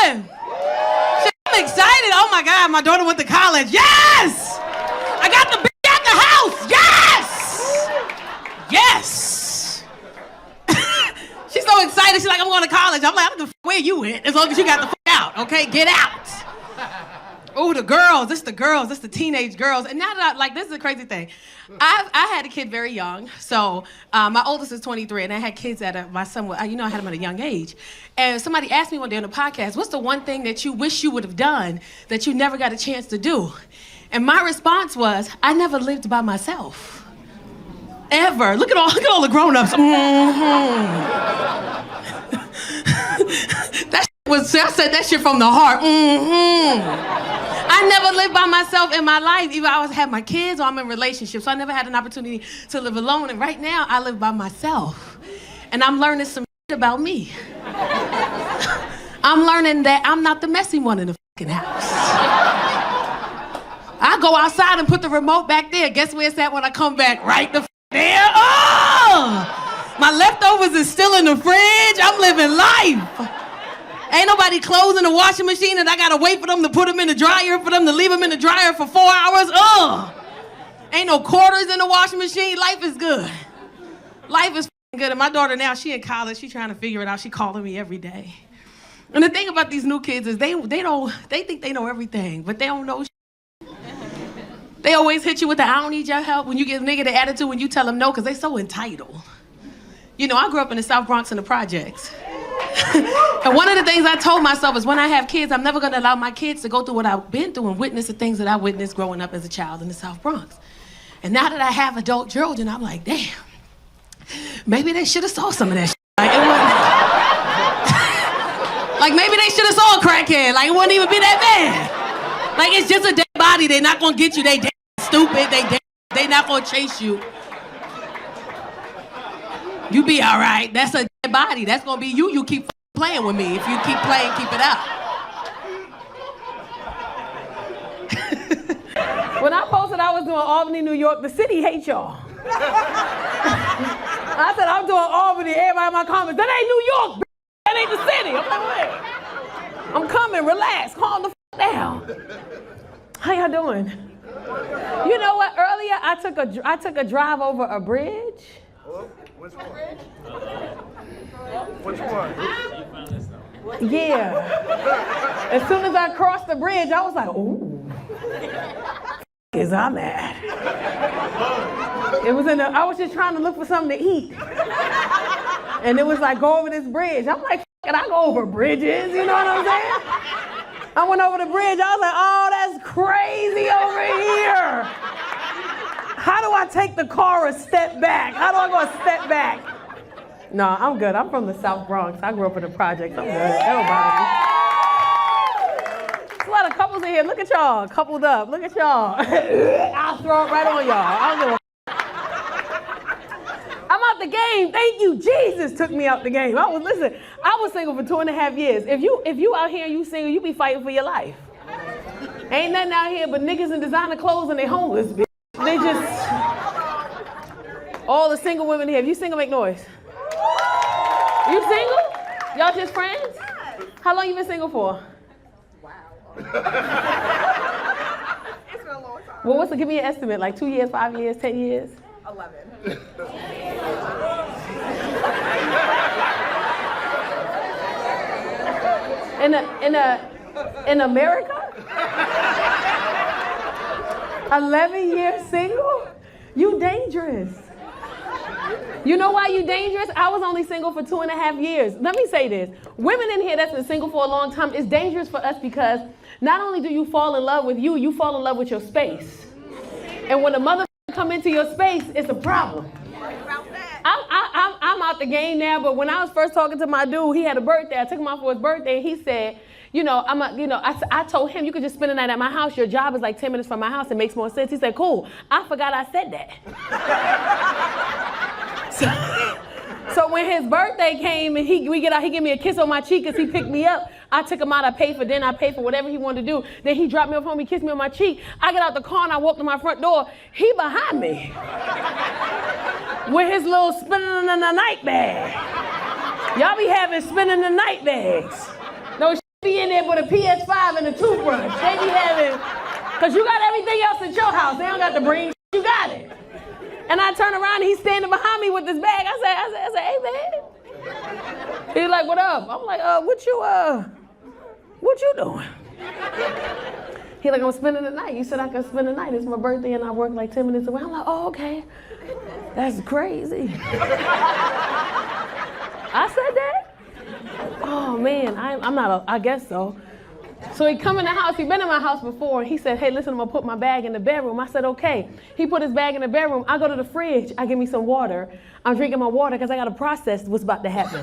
doing? I'm excited. Oh my God, my daughter went to college. Yes! I got the bitch at the house. Yes! Yes! She's so excited. She's like, I'm going to college. I'm like, I don't give a f- where you went, as long as you got the f- out, okay? Get out. Oh, the girls. This the teenage girls. And now that this is a crazy thing. I had a kid very young. So my oldest is 23, and I had kids my son, I had him at a young age. And somebody asked me one day on the podcast, what's the one thing that you wish you would have done that you never got a chance to do? And my response was, I never lived by myself. Ever. Look at all the grown-ups. I said that shit from the heart. I never lived by myself in my life. Either I had my kids or I'm in relationships. So I never had an opportunity to live alone. And right now, I live by myself. And I'm learning some shit about me. I'm learning that I'm not the messy one in the fucking house. I go outside and put the remote back there. Guess where it's at when I come back? Right the there. Oh! My leftovers is still in the fridge. I'm living life. Ain't nobody clothes in the washing machine and I gotta wait for them to put them in the dryer, for them to leave them in the dryer for 4 hours. Ugh. Ain't no quarters in the washing machine. Life is good. Life is good. And my daughter now, she in college. She trying to figure it out. She calling me every day. And the thing about these new kids is they think they know everything, but they don't know shit. They always hit you with the I don't need your help when you give a nigga the attitude when you tell them no, because they so entitled. I grew up in the South Bronx in the projects. And one of the things I told myself is when I have kids, I'm never going to allow my kids to go through what I've been through and witness the things that I witnessed growing up as a child in the South Bronx. And now that I have adult children, I'm like, damn, maybe they should have saw some of that shit. Like maybe they should have saw a crackhead. Like it wouldn't even be that bad. Like it's just a dead body. They're not going to get you. They stupid. They not going to chase you. You be all right. That's a dead body. That's going to be you. You keep playing with me. If you keep playing, keep it up. When I posted I was doing Albany, New York, the city hates y'all. I said, I'm doing Albany. Everybody in my comments, that ain't New York, bitch. That ain't the city. I'm like, wait. I'm coming. Relax. Calm the f*** down. How y'all doing? You know what? Earlier, I took a drive over a bridge. Which one? Which one? Yeah. As soon as I crossed the bridge, I was like, ooh. Is I'm at. I was just trying to look for something to eat. And it was like, go over this bridge. I'm like, can I go over bridges? You know what I'm saying? I went over the bridge. I was like, oh, that's crazy over here. How do I take the car a step back? How do I go a step back? No, I'm good. I'm from the South Bronx. I grew up in the projects. I'm good. That don't bother me. There's a lot of couples in here. Look at y'all. Coupled up. Look at y'all. I'll throw it right on y'all. I don't give a I'm out the game. Thank you. Jesus took me out the game. I was single for 2.5 years. If you out here and you single, you be fighting for your life. Ain't nothing out here but niggas in designer clothes and they homeless, bitch. They just, all the single women here. If you single, make noise. You single? Y'all just friends? How long you been single for? Wow. It's been a long time. Well, give me an estimate, like 2 years, 5 years, 10 years? 11. In America? 11 years single? You dangerous. You know why you dangerous? I was only single for 2.5 years. Let me say this. Women in here that's been single for a long time, it's dangerous for us because not only do you fall in love with you, you fall in love with your space. And when a mother come into your space, it's a problem. I'm out the game now, but when I was first talking to my dude, he had a birthday. I took him out for his birthday, and he said, I told him, you could just spend the night at my house. Your job is like 10 minutes from my house. It makes more sense. He said, cool. I forgot I said that. So when his birthday came and he gave me a kiss on my cheek because he picked me up. I took him out. I paid for dinner. I paid for whatever he wanted to do. Then he dropped me off home. He kissed me on my cheek. I get out the car and I walk to my front door. He behind me with his little spinning in the night bag. Y'all be having spinning the night bags. No, be in there with a PS5 and a toothbrush. They be having, because you got everything else at your house. They don't got to bring, you got it. And I turn around and he's standing behind me with this bag. I said, hey man. He's like, what up? I'm like, what you doing? He's like, I'm spending the night. You said I could spend the night. It's my birthday and I work like 10 minutes away. I'm like, oh, okay. That's crazy. I said that? Oh man, I guess so. So he come in the house, he been in my house before. He said, hey, listen, I'm gonna put my bag in the bedroom. I said, okay. He put his bag in the bedroom. I go to the fridge, I give me some water. I'm drinking my water because I gotta process what's about to happen.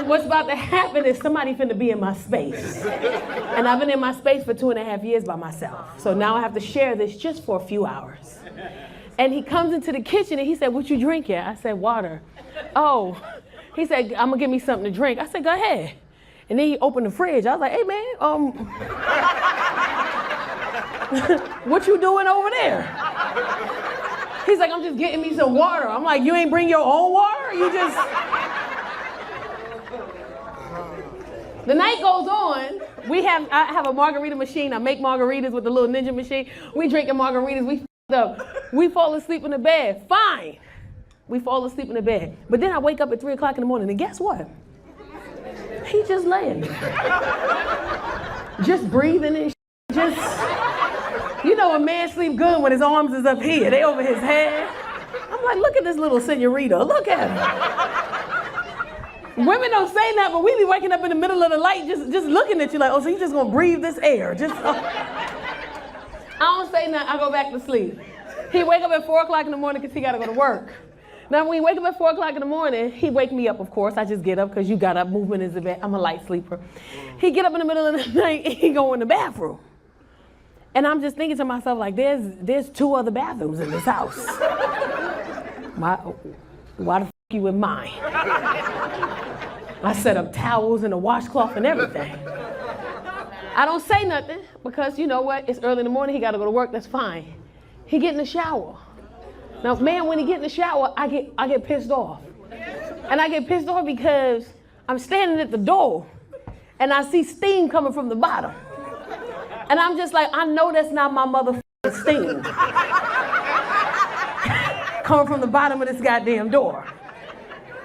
What's about to happen is somebody finna be in my space. And I've been in my space for 2.5 years by myself. So now I have to share this just for a few hours. And he comes into the kitchen and he said, what you drinking? I said, water. Oh, he said, I'm gonna give me something to drink. I said, go ahead. And then he opened the fridge. I was like, hey man, what you doing over there? He's like, I'm just getting me some water. I'm like, you ain't bring your own water? You just... The night goes on. I have a margarita machine. I make margaritas with the little ninja machine. We drinking margaritas. We f***ed up. We fall asleep in the bed. Fine. We fall asleep in the bed. But then I wake up at 3 o'clock in the morning, and guess what? He just laying there. Just breathing and just, you know, a man sleep good when his arms is up here. They over his head. I'm like, look at this little senorita. Look at her. Women don't say that, but we be waking up in the middle of the night just looking at you like, oh, so you just gonna breathe this air. I don't say nothing. I go back to sleep. He wake up at 4 o'clock in the morning because he gotta go to work. Now, when he wake up at 4 o'clock in the morning, he wake me up, of course. I just get up because you got up, movement is a bit. I'm a light sleeper. He get up in the middle of the night and he go in the bathroom. And I'm just thinking to myself, like, there's 2 other bathrooms in this house. Why the f*** you in mine? I set up towels and a washcloth and everything. I don't say nothing because you know what? It's early in the morning. He got to go to work. That's fine. He get in the shower. Now, man, when he get in the shower, I get pissed off. And I get pissed off because I'm standing at the door and I see steam coming from the bottom. And I'm just like, I know that's not my motherfucking steam. Coming from the bottom of this goddamn door.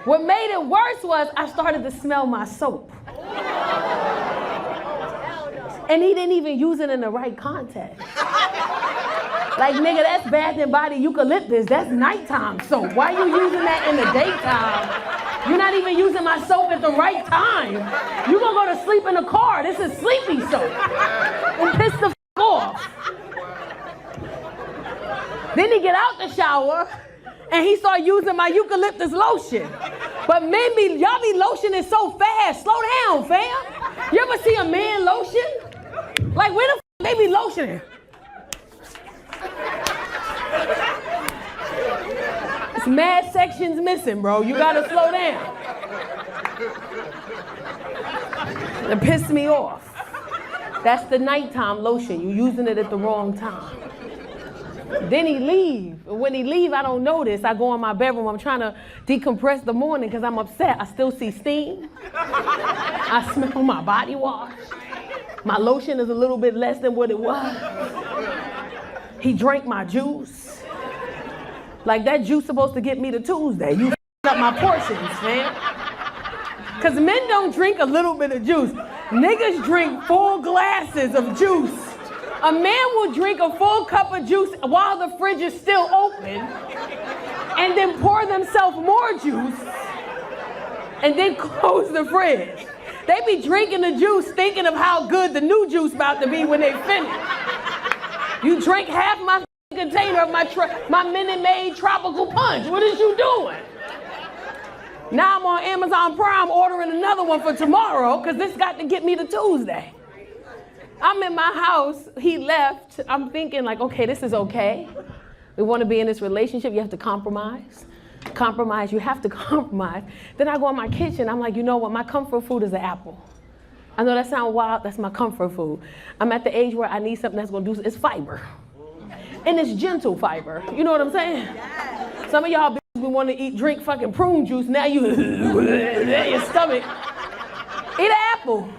What made it worse was I started to smell my soap. And he didn't even use it in the right context. Like, nigga, that's Bath and Body eucalyptus. That's nighttime soap. Why are you using that in the daytime? You're not even using my soap at the right time. You're gonna go to sleep in the car. This is sleepy soap. And piss the f*** off. Then he get out the shower and he start using my eucalyptus lotion. But men y'all be lotioning so fast. Slow down, fam. You ever see a man lotion? Like, where the f*** they be lotioning? It's mad sections missing, bro. You gotta slow down. It pissed me off. That's the nighttime lotion. You're using it at the wrong time. Then he leave. When he leave, I don't notice. I go in my bedroom. I'm trying to decompress the morning because I'm upset. I still see steam. I smell my body wash. My lotion is a little bit less than what it was. He drank my juice. Like, that juice supposed to get me to Tuesday. You up my portions, man. Because men don't drink a little bit of juice. Niggas drink full glasses of juice. A man will drink a full cup of juice while the fridge is still open and then pour themselves more juice and then close the fridge. They be drinking the juice thinking of how good the new juice about to be when they finish. You drank half my container of my Minute Maid tropical punch. What is you doing? Now I'm on Amazon Prime ordering another one for tomorrow because this got to get me to Tuesday. I'm in my house. He left. I'm thinking like, okay, this is okay. We want to be in this relationship. You have to compromise. You have to compromise. Then I go in my kitchen. I'm like, you know what? My comfort food is an apple. I know that sounds wild. That's my comfort food. I'm at the age where I need something that's going to do, it's fiber. And it's gentle fiber. You know what I'm saying? Some of y'all bitches want to drink fucking prune juice. Now you, your stomach. Eat an apple.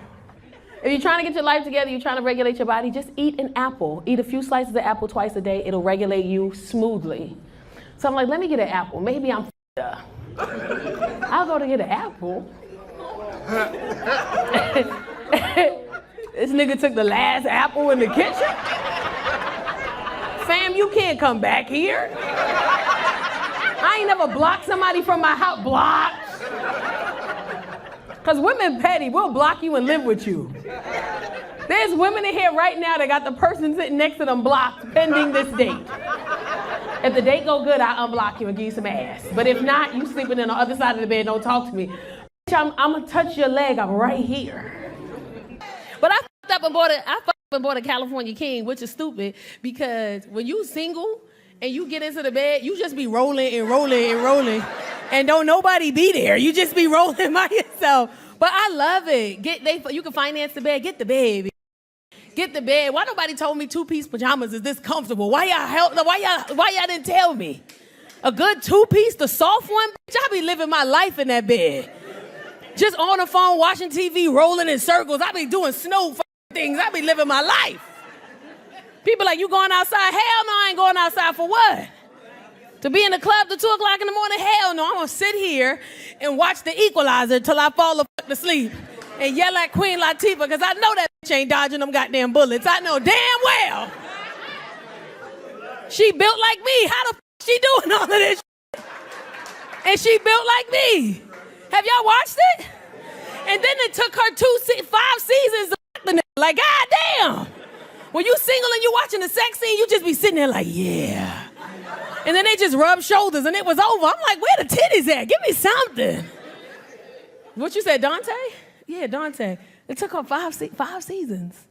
If you're trying to get your life together, you're trying to regulate your body, just eat an apple. Eat a few slices of apple twice a day. It'll regulate you smoothly. So I'm like, let me get an apple. Maybe I'm f***ed up. I'll go to get an apple. This nigga took the last apple in the kitchen. Fam, you can't come back here. I ain't never blocked somebody from my house. Blocked. Because women petty, we'll block you and live with you. There's women in here right now that got the person sitting next to them blocked pending this date. If the date go good, I unblock you and give you some ass. But if not, you sleeping on the other side of the bed, don't talk to me. I'm gonna touch your leg, I'm right here. But I fucked up and bought a California King, which is stupid because when you single and you get into the bed, you just be rolling and rolling and rolling. And don't nobody be there. You just be rolling by yourself. But I love it. You can finance the bed. Get the bed. Get the bed. Why nobody told me 2-piece pajamas is this comfortable? Why y'all didn't tell me? A good 2-piece, the soft one? Bitch, I be living my life in that bed. Just on the phone, watching TV, rolling in circles. I be doing snow things. I be living my life. People like, you going outside? Hell no, I ain't going outside for what? To be in the club till 2 o'clock in the morning? Hell no, I'm gonna sit here and watch The Equalizer till I fall asleep and yell at Queen Latifah because I know that bitch ain't dodging them goddamn bullets. I know damn well. She built like me. How the she doing all of this shit? And she built like me. Have y'all watched it? And then it took her 5 seasons to the like, goddamn. When you single and you watching the sex scene, you just be sitting there like, yeah. And then they just rub shoulders and it was over. I'm like, where the titties at? Give me something. What you said, Dante? Yeah, Dante. It took her 5 seasons.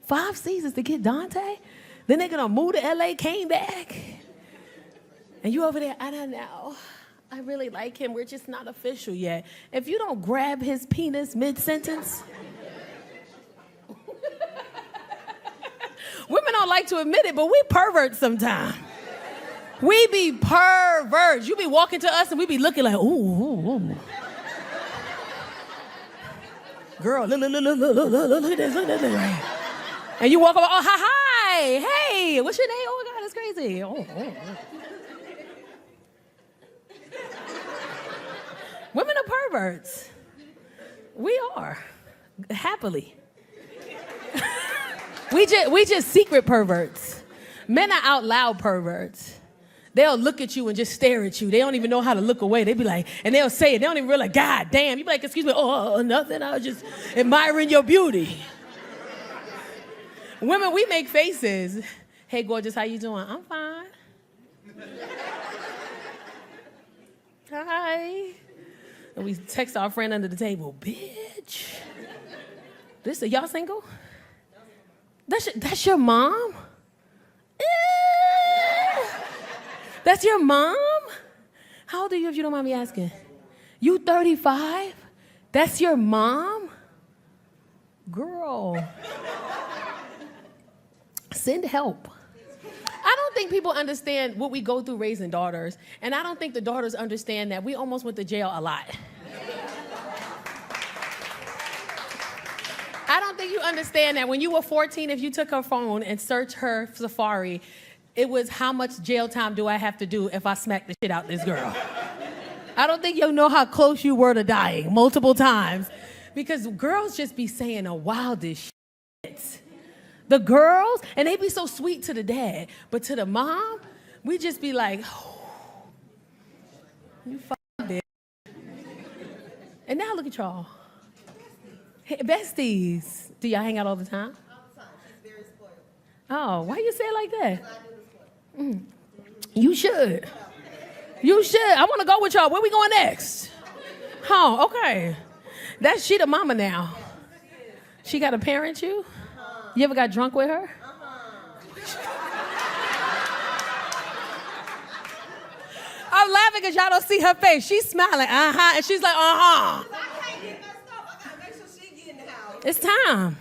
5 seasons to get Dante? Then they gonna move to LA, came back. And you over there, I don't know. I really like him. We're just not official yet. If you don't grab his penis mid-sentence. Women don't like to admit it, but we perverts sometimes. We be perverts. You be walking to us and we be looking like, ooh. Girl, look at this. And you walk over, oh, hi. Hey, what's your name? Oh, my God, that's crazy. Oh. Women are perverts. We are. Happily. We just secret perverts. Men are out loud perverts. They'll look at you and just stare at you. They don't even know how to look away. They be like, and they'll say it. They don't even realize, God damn. You be like, excuse me, oh, nothing. I was just admiring your beauty. Women, we make faces. Hey, gorgeous, how you doing? I'm fine. Hi. And we text our friend under the table, bitch. Y'all single? That's your mom? That's your mom? How old are you if you don't mind me asking? You 35? That's your mom? Girl. Send help. I don't think people understand what we go through raising daughters, and I don't think the daughters understand that we almost went to jail a lot. I don't think you understand that when you were 14, if you took her phone and searched her Safari, it was how much jail time do I have to do if I smack the shit out this girl. I don't think you know how close you were to dying multiple times because girls just be saying the wildest shit. The girls, and they be so sweet to the dad, but to the mom, we just be like, oh, you fucking bitch. And now look at y'all. Hey, besties. Do y'all hang out all the time? All the time. She's very spoiled. Oh, why you say it like that? I do the spoiled. You should. You should. I want to go with y'all. Where we going next? Oh, okay. She the mama now. She got to parent you? You ever got drunk with her? I'm laughing because y'all don't see her face. She's smiling, and she's like, I can't get messed up. I gotta make sure she get in the house. It's time.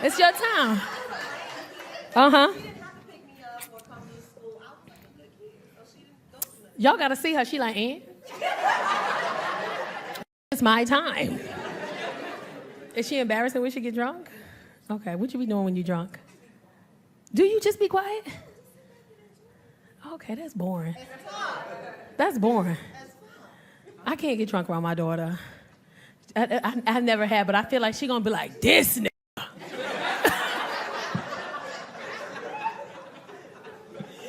It's your time. She didn't have to pick me up or come to school. I was like a good kid, so she didn't go to nothing. Y'all got to see her. She like, It's my time. Is she embarrassing when she get drunk? Okay, what you be doing when you drunk? Do you just be quiet? Okay, that's boring. That's boring. I can't get drunk around my daughter. I never have, but I feel like she gonna be like, this nigga.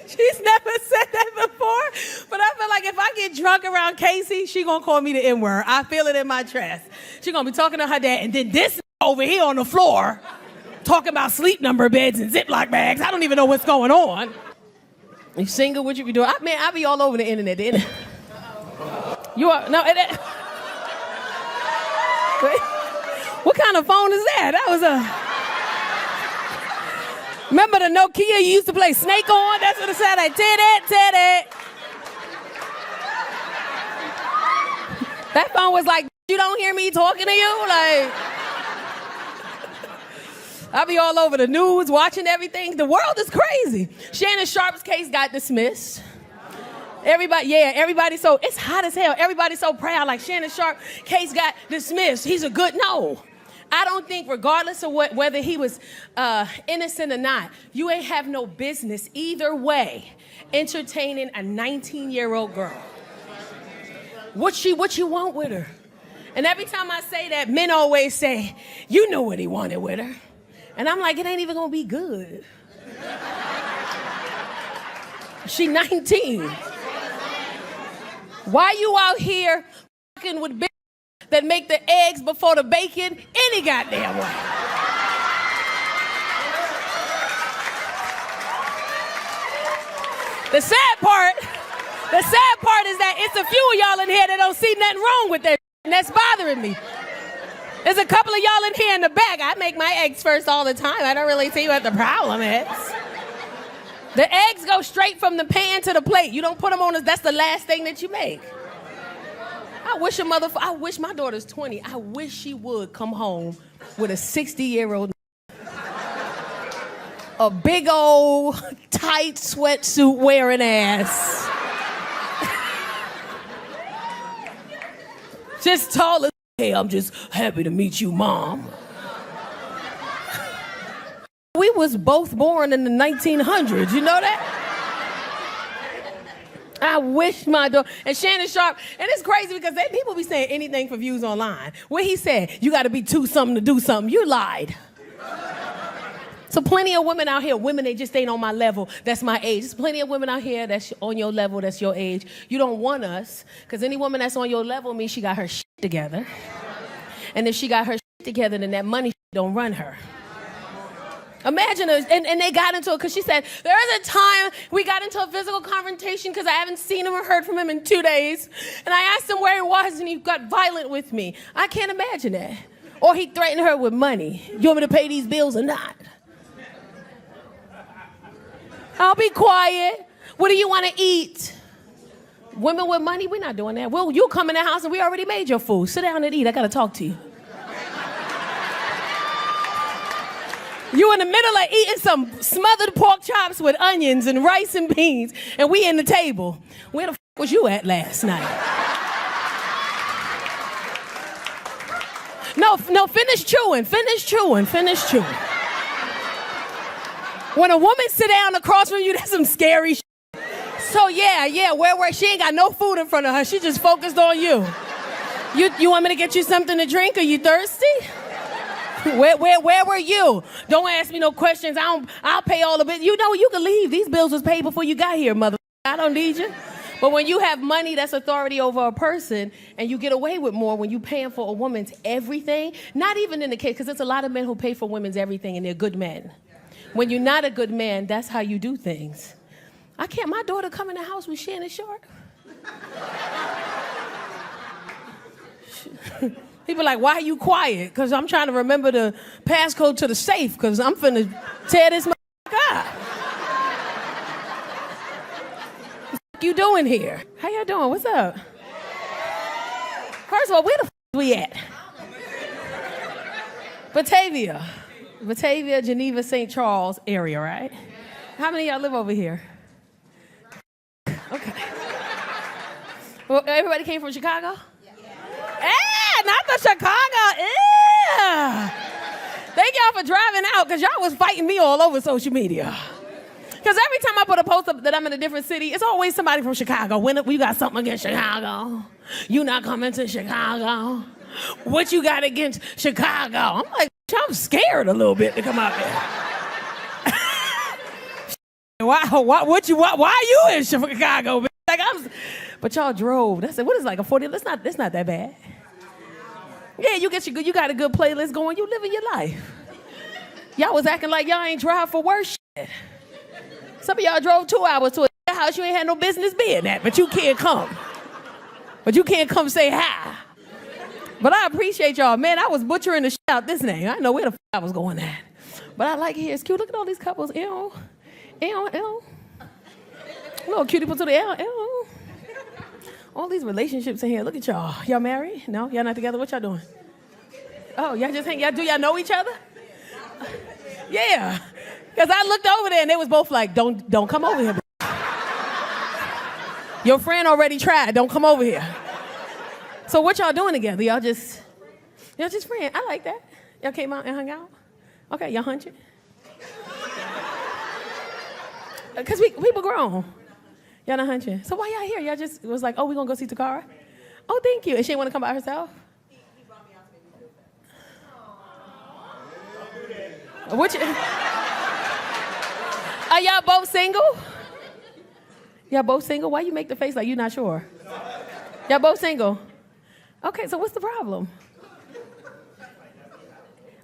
She's never said that before, but I feel like if I get drunk around Casey, she gonna call me the N-word. I feel it in my chest. She gonna be talking to her dad, and then this over here on the floor, talking about sleep number beds and Ziploc bags. I don't even know what's going on. You single? What you be doing? I be all over the internet. You are, no, what kind of phone is that? That was remember the Nokia you used to play Snake on? That's what it said, like, Teddy. That phone was like, you don't hear me talking to you? Like, I be all over the news, watching everything. The world is crazy. Shannon Sharp's case got dismissed. Everybody so, it's hot as hell. Everybody's so proud, like Shannon Sharp case got dismissed. He's a good, no. I don't think regardless of whether he was innocent or not, you ain't have no business either way entertaining a 19-year-old girl. What you want with her? And every time I say that, men always say, you know what he wanted with her. And I'm like, it ain't even gonna be good. She 19. Why you out here fucking with bitches that make the eggs before the bacon any goddamn way? The sad part is that it's a few of y'all in here that don't see nothing wrong with that, and that's bothering me. There's a couple of y'all in here in the back. I make my eggs first all the time. I don't really see what the problem is. The eggs go straight from the pan to the plate. You don't put them on, that's the last thing that you make. I wish my daughter's 20. I wish she would come home with a 60-year-old, a big old tight sweatsuit wearing ass. Just tall as, hey, I'm just happy to meet you, Mom. We was both born in the 1900s, you know that? I wish my daughter, and Shannon Sharp, and it's crazy because people be saying anything for views online. When he said, you gotta be two something to do something, you lied. So plenty of women out here, women, they just ain't on my level, that's my age. There's plenty of women out here that's on your level, that's your age. You don't want us, because any woman that's on your level means she got her shit together. And if she got her shit together, then that money don't run her. Imagine, and they got into it because she said, there was a time we got into a physical confrontation because I haven't seen him or heard from him in 2 days. And I asked him where he was and he got violent with me. I can't imagine that. Or he threatened her with money. You want me to pay these bills or not? I'll be quiet. What do you want to eat? Women with money, we're not doing that. Well, you come in the house and we already made your food. Sit down and eat. I got to talk to you. You in the middle of eating some smothered pork chops with onions and rice and beans, and we in the table. Where the f*** was you at last night? No, finish chewing. When a woman sit down across from you, that's some scary shit. So yeah, where she ain't got no food in front of her. She just focused on you. You want me to get you something to drink? Are you thirsty? Where were you? Don't ask me no questions. I'll pay all the bills. You know, you can leave. These bills was paid before you got here, mother. I don't need you. But when you have money that's authority over a person and you get away with more when you paying for a woman's everything, not even in the case, because there's a lot of men who pay for women's everything and they're good men. When you're not a good man, that's how you do things. My daughter come in the house with Shannon Sharp. People like, why are you quiet? Because I'm trying to remember the passcode to the safe because I'm finna tear this motherfucker up. What you doing here? How y'all doing? What's up? First of all, where the we at? Batavia, Geneva, St. Charles area, right? How many of y'all live over here? Okay. Well, everybody came from Chicago? Yeah. Not the Chicago. Yeah. Thank y'all for driving out because y'all was fighting me all over social media. Because every time I put a post up that I'm in a different city, it's always somebody from Chicago. When we got something against Chicago. You not coming to Chicago. What you got against Chicago? I'm like, I'm scared a little bit to come out there. Why are you in Chicago? Like but y'all drove. That's what is like a 40. That's not that bad. Yeah, you got a good playlist going. You living your life. Y'all was acting like y'all ain't drive for worse shit. Some of y'all drove 2 hours to a house you ain't had no business being at, but you can't come. But you can't come say hi. But I appreciate y'all. Man, I was butchering the shit out this name. I didn't know where the f*** I was going at. But I like it here. It's cute. Look at all these couples. Ew. Little cutie put to the ew. All these relationships in here. Look at y'all. Y'all married? No? Y'all not together? What y'all doing? Oh, y'all just hang. Do y'all know each other? Yeah. Because I looked over there and they was both like, don't come over here. Your friend already tried. Don't come over here. So what y'all doing together? Y'all just friends. I like that. Y'all came out and hung out? Okay, y'all hunching? Because people grown. Y'all not hunching. So why y'all here? Y'all just was like, oh, we gonna go see Tacarra? Oh, thank you. And she didn't want to come by herself? He brought me out to What you... Are y'all both single? Y'all both single? Why you make the face like you're not sure? Y'all both single? Okay, so what's the problem?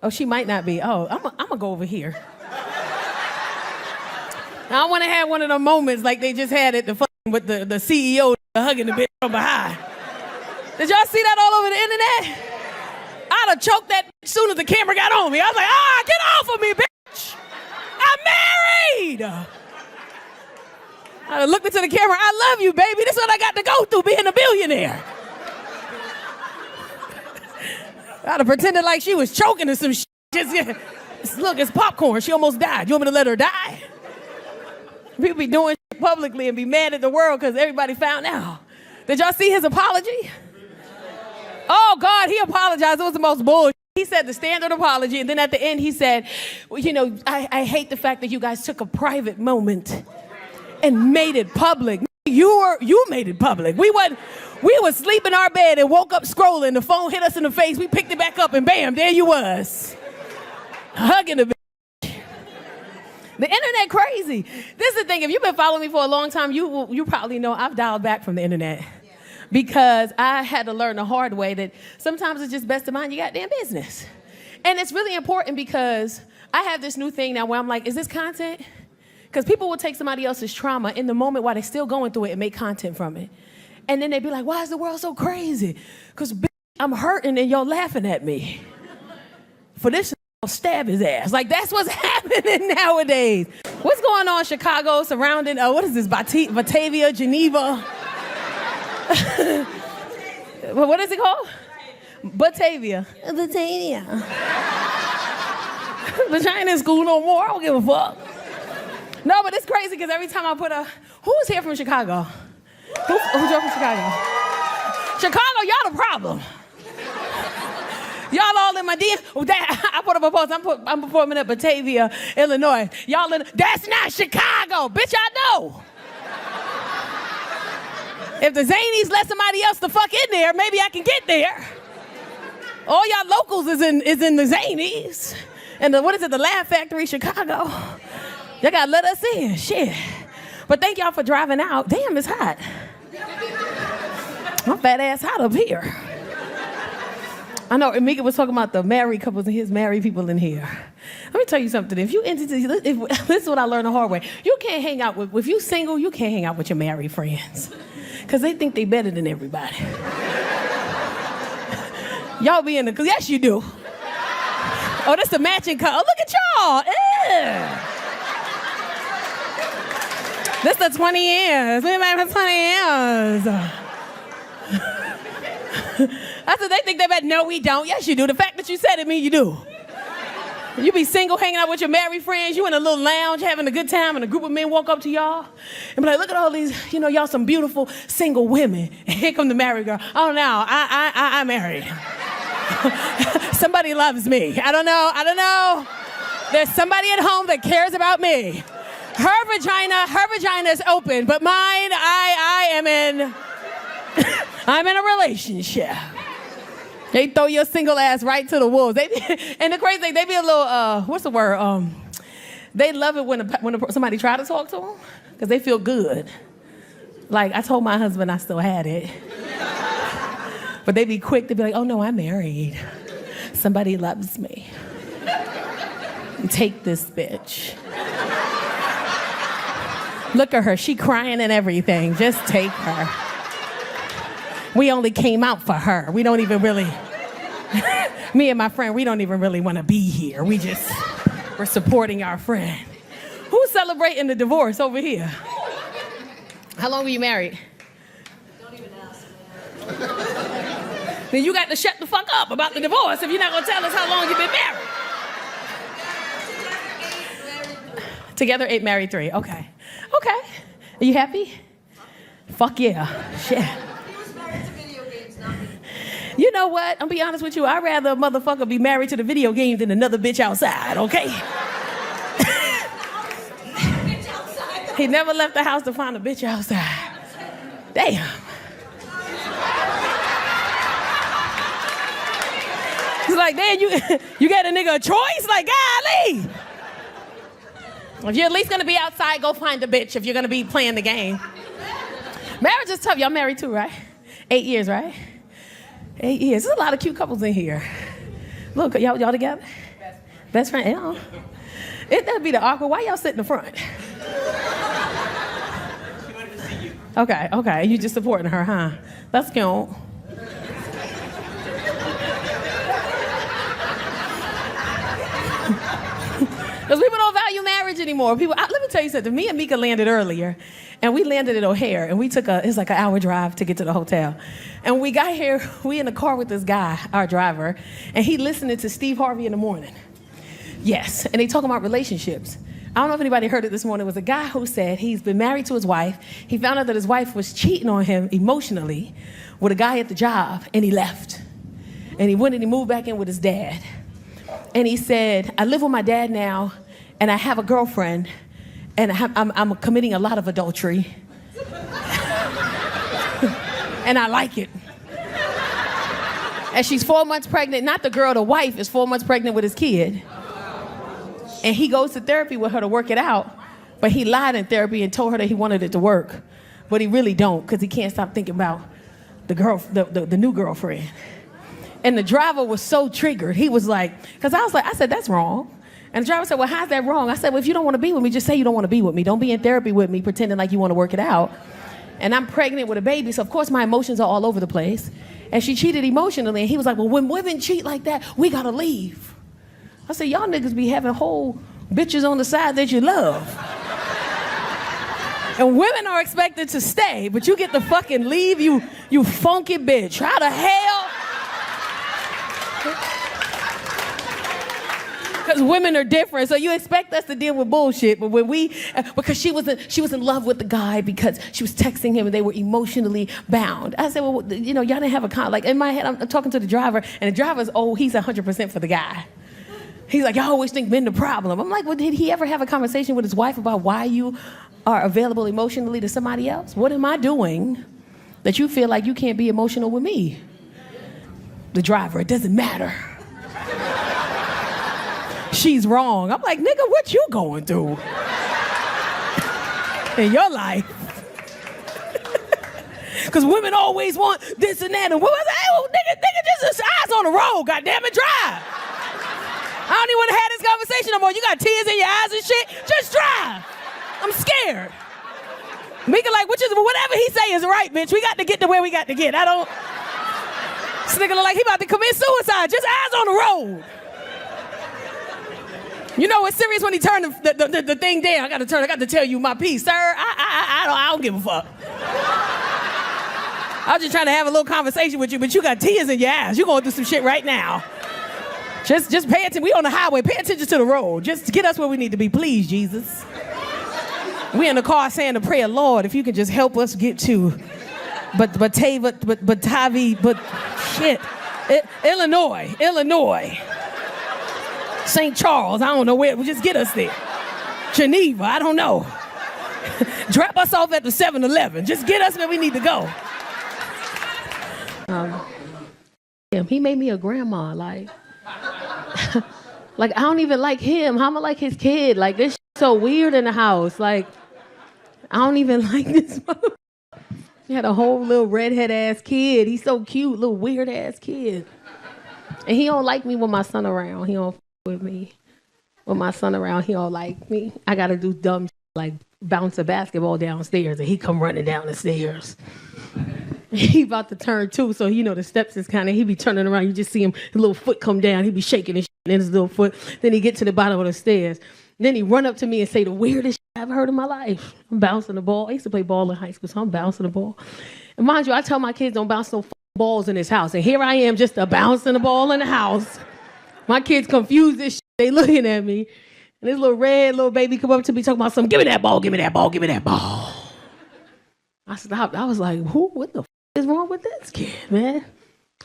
Oh, she might not be. Oh, I'm gonna go over here. I want to have one of the moments like they just had at the with the CEO hugging the bitch from behind. Did y'all see that all over the internet? I'd have choked that bitch as soon as the camera got on me. I was like, get off of me, bitch. I'm married. I looked into the camera. I love you, baby. This is what I got to go through being a billionaire. I'd have pretended like she was choking or some shit. Look, it's popcorn. She almost died. You want me to let her die? People be doing shit publicly and be mad at the world because everybody found out. Did y'all see his apology? Oh, God, he apologized. It was the most bullshit. He said the standard apology, and then at the end he said, well, I hate the fact that you guys took a private moment and made it public. You made it public. We would sleep in our bed and woke up scrolling. The phone hit us in the face. We picked it back up and bam, there you was. Hugging the bitch. The internet crazy. This is the thing. If you've been following me for a long time, you probably know I've dialed back from the internet. Because I had to learn the hard way that sometimes it's just best to mind your goddamn business. And it's really important because I have this new thing now where I'm like, is this content? Because people will take somebody else's trauma in the moment while they're still going through it and make content from it. And then they'd be like, why is the world so crazy? Because I'm hurting and y'all laughing at me. For this, I'll stab his ass. Like, that's what's happening nowadays. What's going on in Chicago surrounding, what is this, Batavia, Geneva? What is it called? Batavia. Vagina is cool no more. I don't give a fuck. No, but it's crazy because every time I put who's here from Chicago? Who's here from Chicago? Chicago, y'all the problem. Y'all all in my DM. I put up a post. I'm performing at Batavia, Illinois. Y'all that's not Chicago. Bitch, I know. If the Zanies let somebody else the fuck in there, maybe I can get there. All y'all locals is in the Zanies. And the Laugh Factory, Chicago. Y'all gotta let us in, shit. But thank y'all for driving out. Damn, it's hot. My fat ass hot up here. I know, Mika was talking about the married couples and his married people in here. Let me tell you something. This is what I learned the hard way. You can't hang out if you're single, you can't hang out with your married friends. Because they think they better than everybody. Y'all be in the, yes you do. Oh, that's the matching color. Oh, look at y'all. Ew. This the 20 years. We been for 20 years. I said, they think they better. No, we don't. Yes, you do. The fact that you said it means you do. You be single, hanging out with your married friends. You in a little lounge having a good time, and a group of men walk up to y'all and be like, look at all these, y'all some beautiful single women. And here come the married girl. Oh, no, I'm married. Somebody loves me. I don't know. There's somebody at home that cares about me. Her vagina is open, but mine, I am in, I'm in a relationship. They throw your single ass right to the wolves. And the crazy thing, they be a little, what's the word? They love it when somebody try to talk to them, because they feel good. Like, I told my husband I still had it. But they be quick to be like, oh no, I'm married. Somebody loves me. Take this bitch. Look at her, she crying and everything. Just take her. We only came out for her. We don't even really, me and my friend, we don't even really want to be here. We're supporting our friend. Who's celebrating the divorce over here? How long were you married? Don't even ask, Then you got to shut the fuck up about the divorce if you're not going to tell us how long you've been married. Together 8, married 3. Okay. Are you happy? Fuck yeah. Shit. He was married to video games, not me. You know what? I'll be honest with you. I'd rather a motherfucker be married to the video game than another bitch outside, okay? Bitch outside. He never left the house to find a bitch outside. Damn. He's like, damn, you got a nigga a choice? Like, golly. If you're at least gonna be outside, go find a bitch if you're gonna be playing the game. Marriage is tough. Y'all married too, right? 8 years, right? 8 years. There's a lot of cute couples in here. Look, y'all together? Best friend. Yeah. That'd be the awkward. Why y'all sit in the front? Okay. You just supporting her, huh? That's cute. Because people don't value marriage anymore. Let me tell you something. Me and Mika landed earlier, and we landed at O'Hare, and we took it's like an hour drive to get to the hotel. And we got here, we in the car with this guy, our driver, and he listening to Steve Harvey in the morning. Yes, and they talking about relationships. I don't know if anybody heard it this morning. It was a guy who said he's been married to his wife. He found out that his wife was cheating on him emotionally with a guy at the job, and he left. And he went and he moved back in with his dad. And he said, I live with my dad now, and I have a girlfriend, and I'm committing a lot of adultery. And I like it. And she's 4 months pregnant. Not the girl, the wife is 4 months pregnant with his kid. And he goes to therapy with her to work it out, but he lied in therapy and told her that he wanted it to work. But he really don't, because he can't stop thinking about the new girlfriend. And the driver was so triggered. He was like, because I said, that's wrong. And the driver said, well, how's that wrong? I said, well, if you don't want to be with me, just say you don't want to be with me. Don't be in therapy with me pretending like you want to work it out. And I'm pregnant with a baby, so of course my emotions are all over the place. And she cheated emotionally. And he was like, well, when women cheat like that, we got to leave. I said, y'all niggas be having whole bitches on the side that you love. And women are expected to stay, but you get to fucking leave, you funky bitch. How the hell? Because women are different, so you expect us to deal with bullshit. But when because she was in love with the guy because she was texting him and they were emotionally bound. I said, well, y'all didn't have like in my head, I'm talking to the driver, and the driver's, he's 100% for the guy. He's like, y'all always think men the problem. I'm like, well, did he ever have a conversation with his wife about why you are available emotionally to somebody else? What am I doing that you feel like you can't be emotional with me? The driver, it doesn't matter. She's wrong. I'm like, nigga, what you going through in your life? Because women always want this and that. And women say, hey, well, nigga, just eyes on the road, goddamn it, drive. I don't even want to have this conversation no more. You got tears in your eyes and shit. Just drive. I'm scared. Mika like, whatever he say is right, bitch. We got to get to where we got to get. This nigga look like he about to commit suicide. Just eyes on the road. You know it's serious when he turned the thing down. I got to tell you my piece, sir. I don't give a fuck. I was just trying to have a little conversation with you, but you got tears in your eyes. You're going through some shit right now. Just pay attention. We on the highway. Pay attention to the road. Just get us where we need to be, please, Jesus. We in the car saying the prayer, Lord, if you can just help us get to, but shit. Illinois. St. Charles, I don't know where, just get us there. Geneva, I don't know. Drop us off at the 7-Eleven. Just get us where we need to go. He made me a grandma, like I don't even like him. How am I like his kid? Like, this so weird in the house. Like, I don't even like this mother. He had a whole little redhead ass kid. He's so cute, little weird ass kid. And he don't like me with my son around. He don't with me. With my son around, he don't like me. I gotta do dumb like bounce a basketball downstairs, and he come running down the stairs. He about to turn 2, so you know the steps is kind of, he be turning around. You just see him, his little foot come down. He be shaking his in his little foot. Then he get to the bottom of the stairs. Then he run up to me and say the weirdest I've heard in my life. I'm bouncing the ball. I used to play ball in high school, so I'm bouncing the ball. And mind you, I tell my kids don't bounce no balls in this house. And here I am just a bouncing the ball in the house. My kids confused as shit. They looking at me. And this little red little baby come up to me talking about something. Give me that ball, give me that ball, give me that ball. I stopped. I was like, what the is wrong with this kid, man?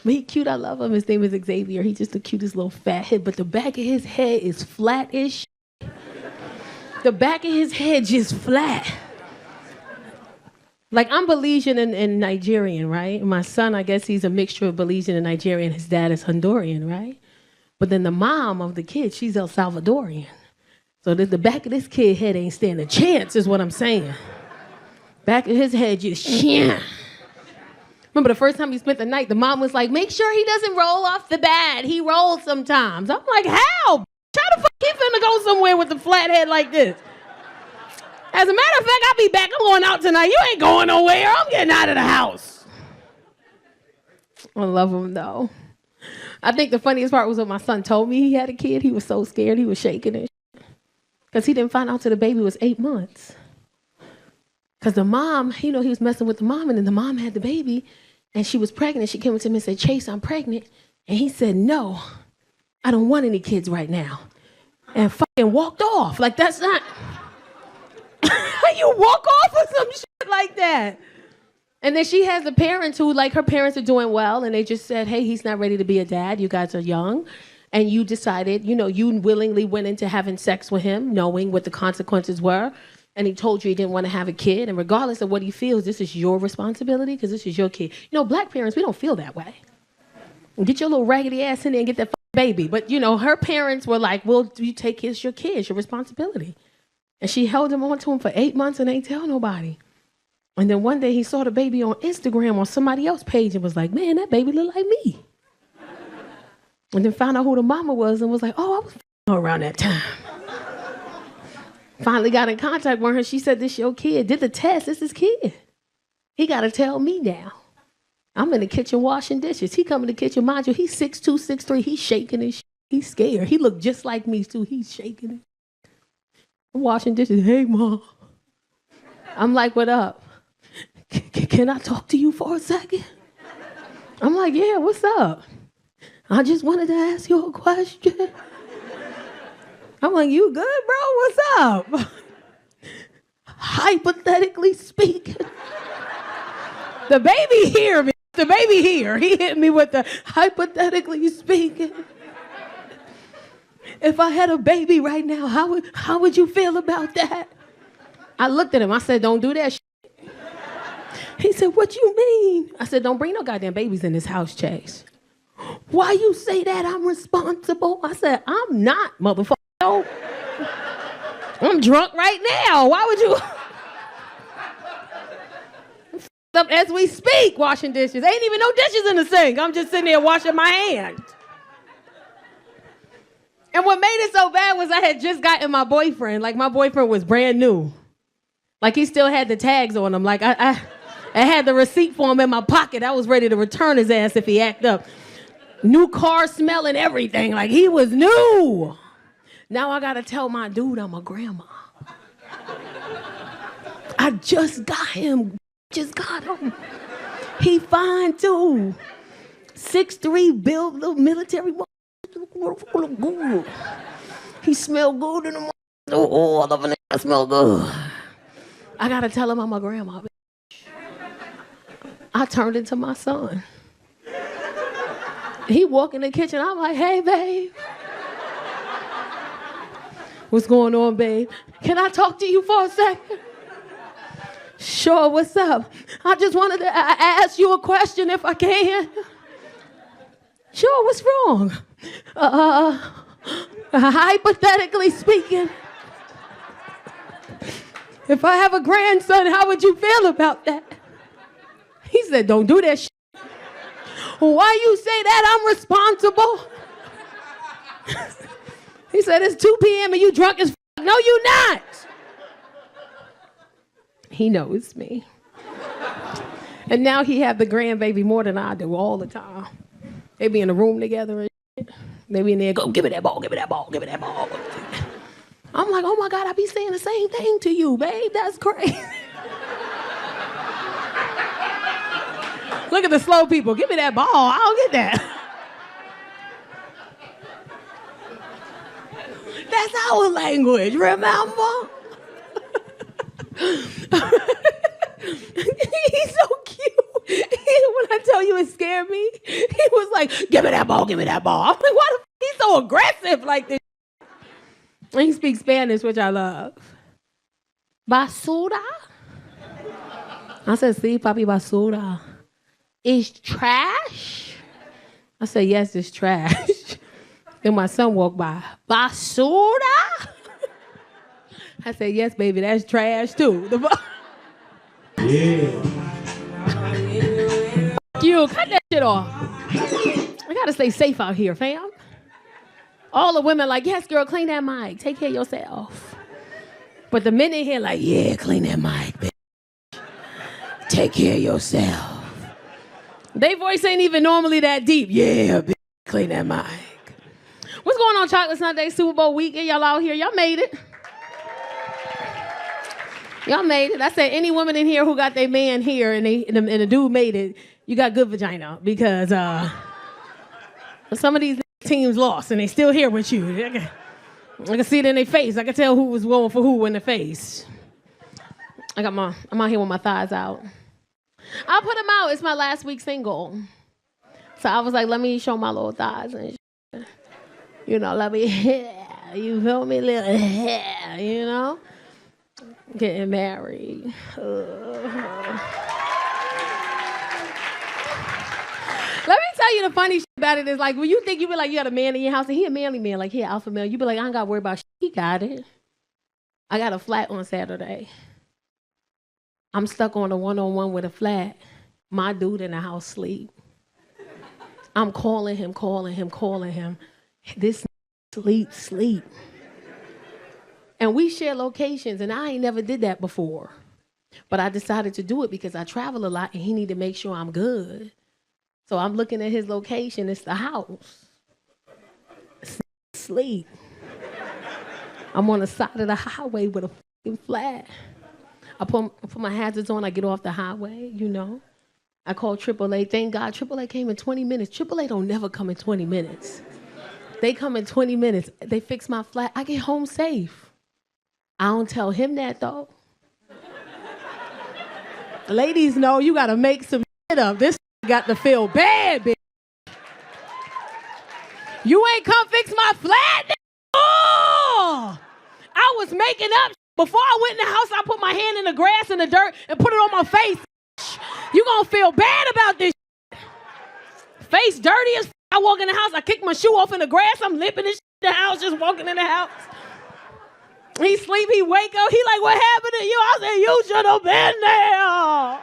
But he cute. I love him. His name is Xavier. He's just the cutest little fat head. But the back of his head is flat as shit. The back of his head just flat. Like, I'm Belizean and Nigerian, right? My son, I guess he's a mixture of Belizean and Nigerian. His dad is Honduran, right? But then the mom of the kid, she's El Salvadorian. So the back of this kid's head ain't stand a chance, is what I'm saying. Back of his head just, yeah. Remember the first time he spent the night, the mom was like, make sure he doesn't roll off the bed. He rolls sometimes. I'm like, how? How the fuck he finna go somewhere with a flat head like this? As a matter of fact, I'll be back. I'm going out tonight. You ain't going nowhere. I'm getting out of the house. I love him, though. I think the funniest part was when my son told me he had a kid. He was so scared. He was shaking and shit. Because he didn't find out till the baby was 8 months. Because the mom, he was messing with the mom, and then the mom had the baby, and she was pregnant. She came up to him and said, Chase, I'm pregnant. And he said, no, I don't want any kids right now. And fucking walked off. Like, that's not... You walk off with some shit like that. And then she has the parents who, like, her parents are doing well, and they just said, hey, he's not ready to be a dad. You guys are young. And you decided, you willingly went into having sex with him, knowing what the consequences were. And he told you he didn't want to have a kid. And regardless of what he feels, this is your responsibility because this is your kid. Black parents, we don't feel that way. Get your little raggedy ass in there and get that baby. But, her parents were like, well, you take it's your kid. It's your responsibility. And she held him on to him for 8 months and ain't tell nobody. And then one day he saw the baby on Instagram on somebody else's page and was like, man, that baby look like me. And then found out who the mama was and was like, oh, I was around that time. Finally got in contact with her. She said, this your kid. Did the test. This is his kid. He got to tell me now. I'm in the kitchen washing dishes. He come in the kitchen. Mind you, he's 6'2", 6'3". He's shaking and he's scared. He looked just like me, too. He's shaking it. I'm washing dishes. Hey, Mom. I'm like, what up? Can I talk to you for a second? I'm like, yeah, what's up? I just wanted to ask you a question. I'm like, you good, bro? What's up? Hypothetically speaking. The baby here, man. The baby here. He hit me with the hypothetically speaking. If I had a baby right now, how would you feel about that? I looked at him. I said, don't do that shit. He said, what you mean? I said, don't bring no goddamn babies in this house, Chase. Why you say that? I'm responsible. I said, I'm not, motherfucker. I'm drunk right now. Why would you? Up as we speak, washing dishes. Ain't even no dishes in the sink. I'm just sitting there washing my hands. And what made it so bad was I had just gotten my boyfriend. Like, my boyfriend was brand new. Like, he still had the tags on him. Like, I had the receipt for him in my pocket. I was ready to return his ass if he act up. New car smell and everything. Like, he was new. Now I got to tell my dude I'm a grandma. I just got him. He fine, too. 6'3", built little military. He smell good in the morning. Oh, I love it. I smell good. I got to tell him I'm a grandma. I turned into my son. He walk in the kitchen. I'm like, hey, babe. What's going on, babe? Can I talk to you for a second? Sure, what's up? I just wanted to ask you a question if I can. Sure, what's wrong? Hypothetically speaking, if I have a grandson, how would you feel about that? He said, don't do that shit. Why you say that? I'm responsible. He said, it's 2 p.m. and you drunk as f***. No, you not. He knows me. And now he have the grandbaby more than I do all the time. They be in the room together and shit. They be in there, go, give me that ball, give me that ball, give me that ball. I'm like, oh my God, I be saying the same thing to you, babe. That's crazy. Look at the slow people. Give me that ball. I don't get that. That's our language, remember? He's so cute. When I tell you it scared me, he was like, give me that ball, give me that ball. I'm like, why the f*** he's so aggressive like this? And he speaks Spanish, which I love. Basura? I said, sí, papi, basura. It's trash? I said, yes, it's trash. Then my son walked by. Basura? I said, yes, baby, that's trash too. Yeah. Fuck you, cut that shit off. I gotta stay safe out here, fam. All the women like, yes, girl, clean that mic. Take care of yourself. But the men in here like, yeah, clean that mic, bitch. Take care of yourself. They voice ain't even normally that deep. Yeah, bitch, clean that mic. What's going on, Chocolate Sunday, Super Bowl weekend? Y'all out here, y'all made it. Y'all made it. I said any woman in here who got their man here and the dude made it, you got good vagina because some of these teams lost and they still here with you. I can see it in their face. I can tell who was going for who in the face. I'm out here with my thighs out. I'll put them out. It's my last week single. So I was like, let me show my little thighs and shit. You know, let me, you feel me? Little, you know? Getting married. Let me tell you the funny shit about it is like when you think you be like you got a man in your house and he a manly man, like he an alpha male, you be like, I don't gotta worry about shit. He got it. I got a flat on Saturday. I'm stuck on a one-on-one with a flat. My dude in the house sleep. I'm calling him. This sleep. And we share locations, and I ain't never did that before. But I decided to do it because I travel a lot, and he need to make sure I'm good. So I'm looking at his location. It's the house. Sleep. I'm on the side of the highway with a fucking flat. I put my hazards on. I get off the highway, you know. I call AAA. Thank God AAA came in 20 minutes. AAA don't never come in 20 minutes. They come in 20 minutes. They fix my flat. I get home safe. I don't tell him that, though. Ladies know you got to make some shit up. This got to feel bad, bitch. You ain't come fix my flat? Oh! I was making up. Before I went in the house, I put my hand in the grass and the dirt and put it on my face. You gonna feel bad about this shit. Face dirty as I walk in the house, I kick my shoe off in the grass, I'm limping this shit in the house, just walking in the house. He sleep, he wake up, he like, what happened to you? I said, you should have been there.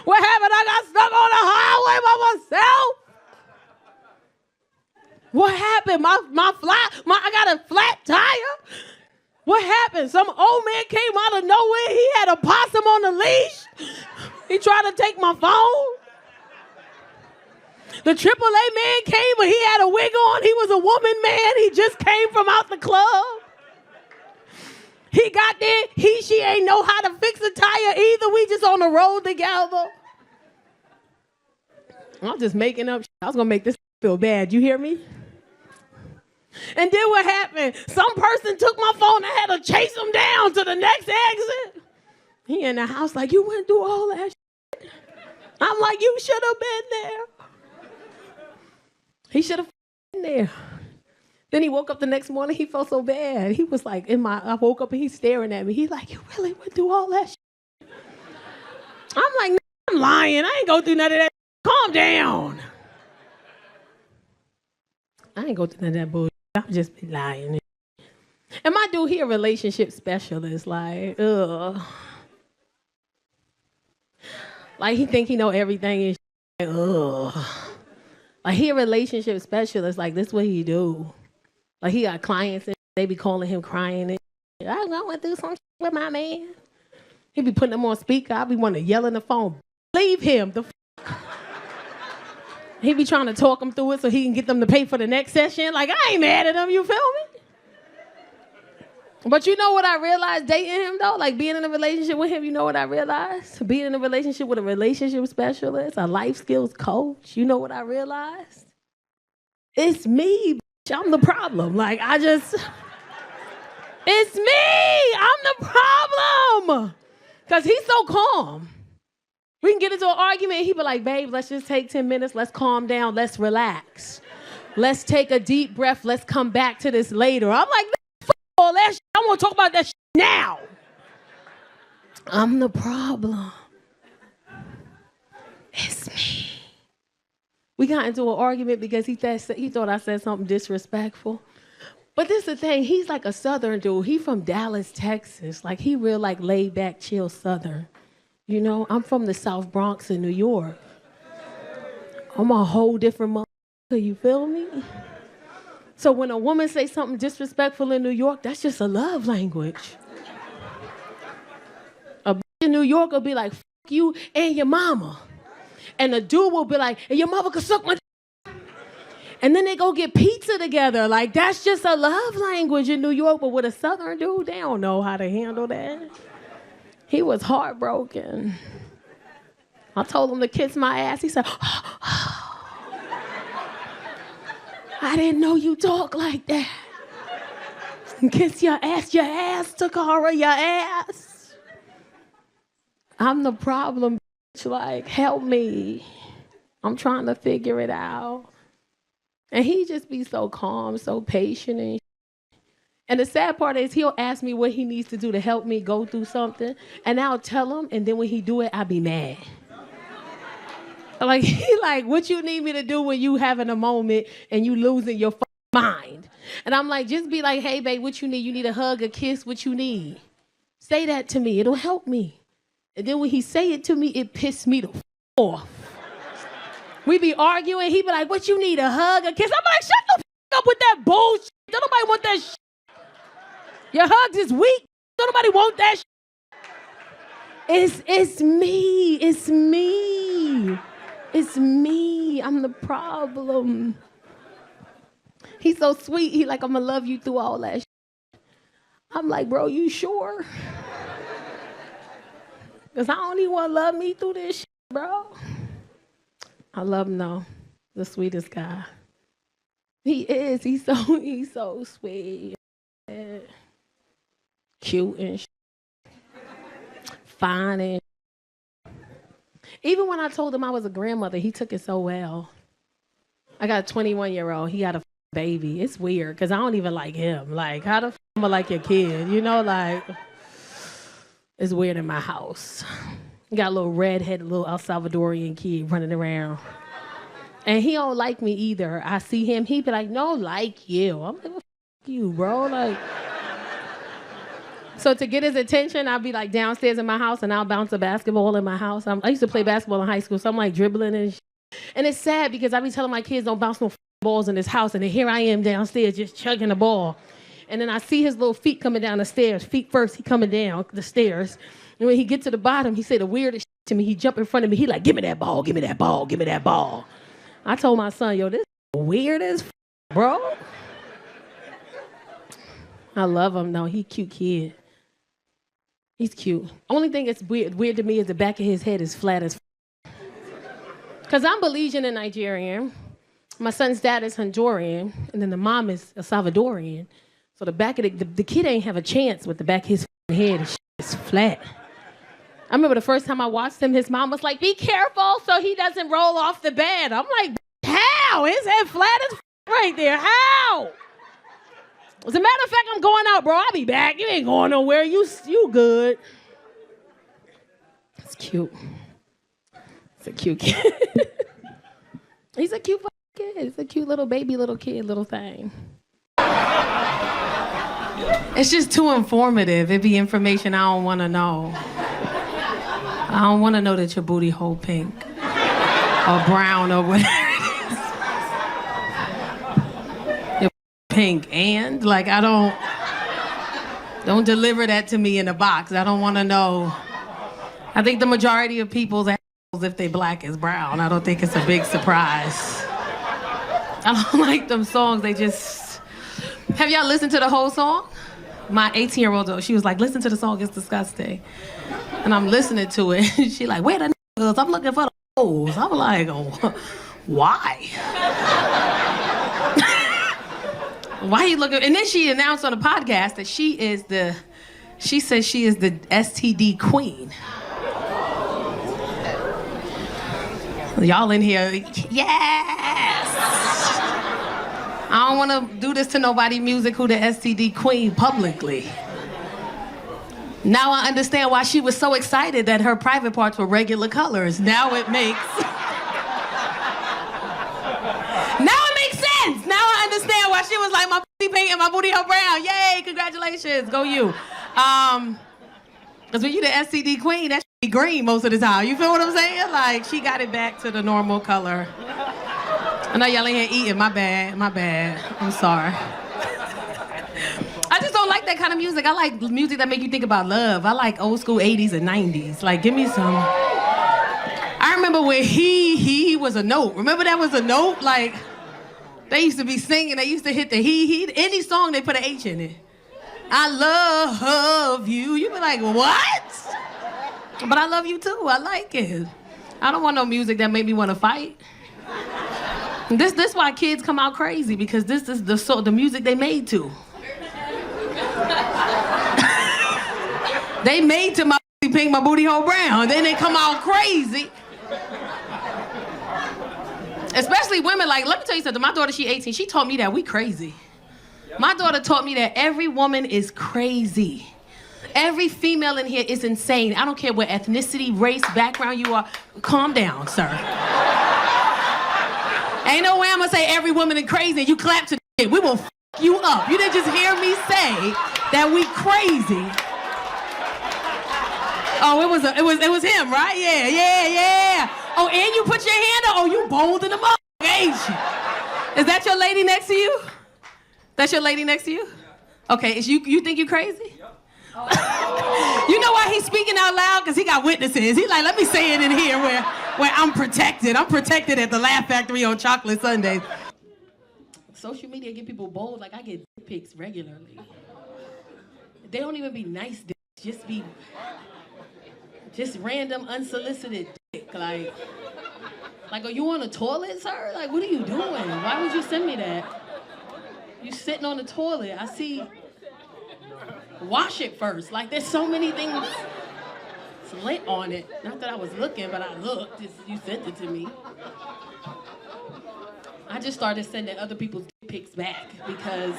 What happened? I got stuck on the highway by myself. What happened? I got a flat tire. What happened? Some old man came out of nowhere. He had a possum on the leash. He tried to take my phone. The AAA man came, but he had a wig on. He was a woman man. He just came from out the club. He got there. She ain't know how to fix a tire either. We just on the road together. I'm just making up shit. I was going to make this feel bad. You hear me? And then what happened? Some person took my phone and had to chase him down to the next exit. He in the house like, you went through all that shit. I'm like, you should have been there. He should have been there. Then he woke up the next morning. He felt so bad. He was like, I woke up and he's staring at me. He's like, you really went through all that shit? I'm like, no, I'm lying. I ain't go through none of that. Calm down. I ain't go through none of that bullshit. I'm just be lying. And my dude, he a relationship specialist. Like, ugh. Like, he think he know everything and shit. Like, ugh. Like, he a relationship specialist. Like, this what he do. Like, he got clients and they be calling him crying. And I went through some shit with my man. He be putting them on speaker. I be wanting to yell in the phone. Leave him. He be trying to talk them through it so he can get them to pay for the next session. Like, I ain't mad at him. You feel me? But you know what I realized dating him, though? Like, being in a relationship with him, you know what I realized? Being in a relationship with a relationship specialist, a life skills coach, you know what I realized? It's me, bitch. I'm the problem. Like, it's me. I'm the problem. Because he's so calm. We can get into an argument, and he be like, babe, let's just take 10 minutes. Let's calm down. Let's relax. Let's take a deep breath. Let's come back to this later. I'm like, all that shit. I want to talk about that shit now. I'm the problem. It's me. We got into an argument because he thought I said something disrespectful. But this is the thing. He's like a Southern dude. He from Dallas, Texas. Like, he real, like, laid back, chill Southern. You know, I'm from the South Bronx in New York. I'm a whole different motherfucker, you feel me? So when a woman say something disrespectful in New York, that's just a love language. A bitch in New York will be like, fuck you and your mama. And a dude will be like, and your mother can suck my d-. And then they go get pizza together. Like, that's just a love language in New York. But with a Southern dude, they don't know how to handle that. He was heartbroken. I told him to kiss my ass. He said, I didn't know you talk like that. Kiss your ass, Tacarra, your ass. I'm the problem, bitch. Like, help me. I'm trying to figure it out. And he just be so calm, so patient. And the sad part is he'll ask me what he needs to do to help me go through something. And I'll tell him, and then when he do it, I'll be mad. Like, he like, what you need me to do when you having a moment and you losing your mind? And I'm like, just be like, hey, babe, what you need? You need a hug, a kiss, what you need? Say that to me. It'll help me. And then when he say it to me, it pissed me the off. We be arguing. He be like, what you need, a hug, a kiss? I'm like, shut the up with that bullshit. Don't nobody want that shit. Your hugs is weak. Don't nobody want that shit. It's me. It's me. It's me. I'm the problem. He's so sweet. He like, I'm going to love you through all that shit. I'm like, bro, you sure? Because I don't even want to love me through this shit, bro. I love him, though. The sweetest guy. He is. He's so sweet. Cute and fine and even when I told him I was a grandmother, he took it so well. I got a 21-year-old. He got a baby. It's weird because I don't even like him. Like, how the am I like your kid? You know, like, it's weird in my house. Got a little redheaded, little El Salvadorian kid running around. And he don't like me either. I see him, he be like, no, like you. I'm like, well, f you, bro. Like, so to get his attention, I'll be like downstairs in my house and I'll bounce a basketball in my house. I used to play basketball in high school, so I'm like dribbling and shit. And it's sad because I be telling my kids don't bounce no balls in this house, and then here I am downstairs just chugging the ball. And then I see his little feet coming down the stairs. Feet first, he coming down the stairs. And when he get to the bottom, he say the weirdest shit to me. He jump in front of me. He like, give me that ball, give me that ball, give me that ball. I told my son, yo, this is weird as bro. I love him, though. He cute kid. He's cute. Only thing that's weird to me is the back of his head is flat as because I'm Belizean and Nigerian. My son's dad is Honduran, and then the mom is a Salvadorian. So the back of the kid ain't have a chance with the back of his head is flat. I remember the first time I watched him, his mom was like, be careful so he doesn't roll off the bed. I'm like, how? How? His head flat as right there. How? As a matter of fact, I'm going out, bro. I'll be back. You ain't going nowhere. You good. It's cute. It's a cute kid. He's a cute kid. He's a cute little baby, little kid, little thing. It's just too informative. It'd be information I don't want to know. I don't want to know that your booty hole pink or brown or whatever it is. Your pink and like I don't deliver that to me in a box. I don't want to know. I think the majority of people's assholes, if they black, is brown. I don't think it's a big surprise. I don't like them songs. They just. Have y'all listened to the whole song? My 18-year-old, she was like, listen to the song, it's disgusting. And I'm listening to it. She like, where the niggas? I'm looking for the hoes. I'm like, oh, why? Why are you looking? And then she announced on a podcast that she says she is the STD queen. Y'all in here, yes! I don't want to do this to nobody music who the STD queen publicly. Now I understand why she was so excited that her private parts were regular colors. Now it makes sense. Now I understand why she was like, my booty pink and my booty hole brown. Yay, congratulations, go you. Because when you the STD queen, that should be green most of the time. You feel what I'm saying? Like, she got it back to the normal color. I know y'all ain't here eating, my bad. I'm sorry. I just don't like that kind of music. I like music that make you think about love. I like old school 80s and 90s. Like, give me some. I remember when he was a note. Remember that was a note? Like, they used to be singing, they used to hit the he. Any song, they put an H in it. I love you. You be like, what? But I love you too. I like it. I don't want no music that make me want to fight. This why kids come out crazy, because this is the music they made to. They made to my booty pink, my booty hole brown. Then they come out crazy. Especially women, like, let me tell you something. My daughter, she 18, she taught me that we crazy. My daughter taught me that every woman is crazy. Every female in here is insane. I don't care what ethnicity, race, background you are. Calm down, sir. Ain't no way I'm gonna say every woman is crazy and you clap to it. We will f you up. You didn't just hear me say that we crazy. Oh, it was him, right? Yeah. Oh, and you put your hand up. Oh, you bold in the mother, ain't you? Is that your lady next to you? That's your lady next to you? Okay, you think you crazy? You know why he's speaking out loud? Because he got witnesses. He's like, let me say it in here where I'm protected. I'm protected at the Laugh Factory on Chocolate Sundays. Social media get people bold. Like, I get dick pics regularly. They don't even be nice dicks. Just random unsolicited dick. Like, are you on the toilet, sir? Like, what are you doing? Why would you send me that? You sitting on the toilet. I see. Wash it first. Like, there's so many things lit on it. Not that I was looking, but I looked. You sent it to me. I just started sending other people's dick pics back because.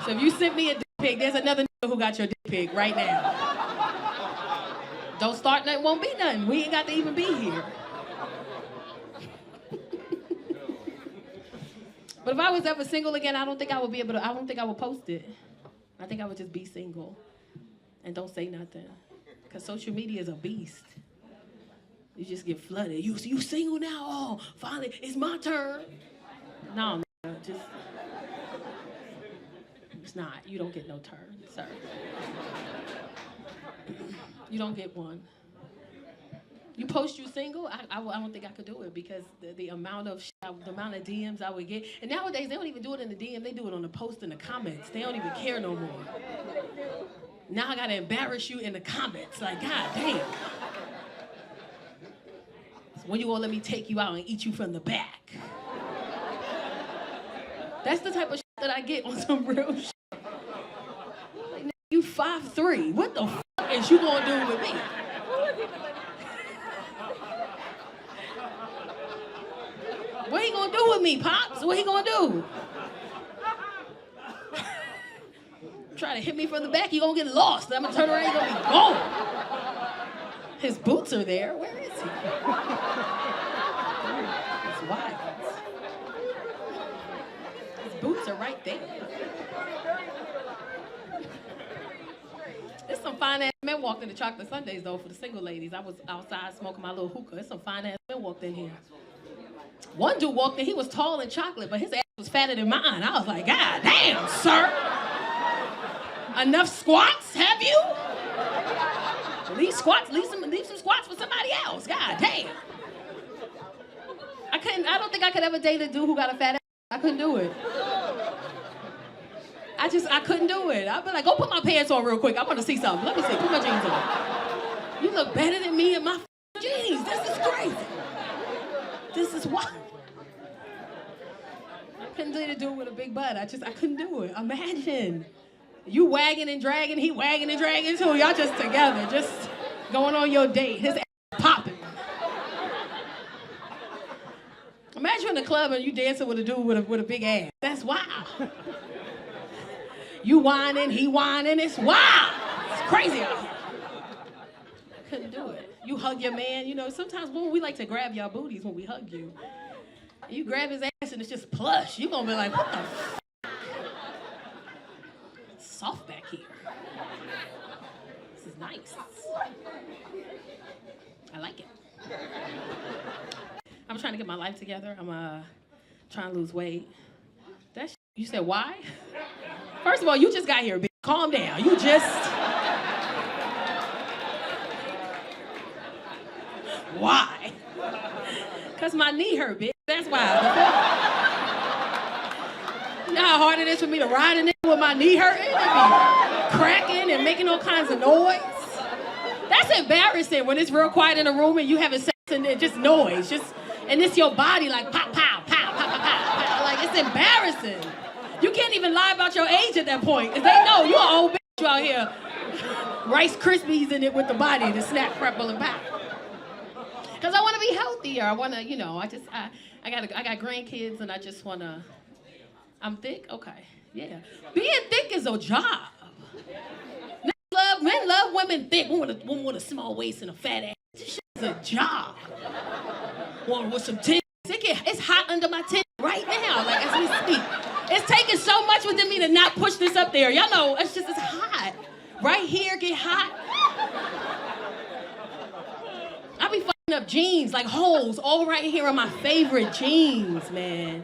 So if you sent me a dick pic, there's another nigga who got your dick pic right now. Don't start nothing, won't be nothing. We ain't got to even be here. But if I was ever single again, I don't think I would post it. I think I would just be single and don't say nothing. Because social media is a beast. You just get flooded. You single now? Oh, finally, it's my turn. No, it's not. You don't get no turn, sir. You don't get one. You post you single? I don't think I could do it because the amount of DMs I would get. And nowadays, they don't even do it in the DM. They do it on the post in the comments. They don't even care no more. Now I got to embarrass you in the comments. Like, God damn. So when you going to let me take you out and eat you from the back? That's the type of shit that I get on some real shit. Like, you 5'3". What the fuck is you going to do with me? What he gonna do me, Pops. What he gonna do? Try to hit me from the back, he gonna get lost. I'm gonna turn around, he gonna be gone. His boots are there. Where is he? It's wild. His boots are right there. There's some fine ass men walked into Chocolate Sundays though for the single ladies. I was outside smoking my little hookah. There's some fine ass men walked in here. One dude walked in, he was tall and chocolate, but his ass was fatter than mine. I was like, God damn, sir. Enough squats, have you? Leave some squats for somebody else. God damn. I don't think I could ever date a dude who got a fat ass. I couldn't do it. I couldn't do it. I'd be like, go put my pants on real quick. I want to see something. Let me see, put my jeans on. You look better than me in my jeans. This is crazy. This is wild. I couldn't date a dude with a big butt. I couldn't do it. Imagine. You wagging and dragging, he wagging and dragging too. Y'all just together, just going on your date. His ass popping. Imagine in the club and you dancing with a dude with a big ass. That's wild. You whining, he whining. It's wild. It's crazy out here. I couldn't do it. You hug your man. You know, sometimes when we like to grab y'all booties when we hug you. You grab his ass and it's just plush. You gonna be like, what the f***? Soft back here. This is nice. I like it. I'm trying to get my life together. I'm trying to lose weight. You said why? First of all, you just got here, bitch. Calm down. You just... Why? Because my knee hurt, bitch. That's why. You know how hard it is for me to ride in it with my knee hurting? It be cracking and making all kinds of noise. That's embarrassing when it's real quiet in a room and you having sex and it just noise. And it's your body like pow, pow, pow, pow, pow, pow, pow. Like, it's embarrassing. You can't even lie about your age at that point. Because they know you're an old bitch out here. Rice Krispies in it with the body, the snap, crumble, and pop. Because I want to be healthier. I want to, you know, I got grandkids and I just want to, I'm thick? Okay, yeah. Being thick is a job. Men love women thick. Women with a small waist and a fat ass. This shit is a job. One with some titties. It's hot under my titties right now, like as we speak. It's taking so much within me to not push this up there. Y'all know, it's hot. Right here get hot. I be fucking up jeans, like holes, all right here on my favorite jeans, man.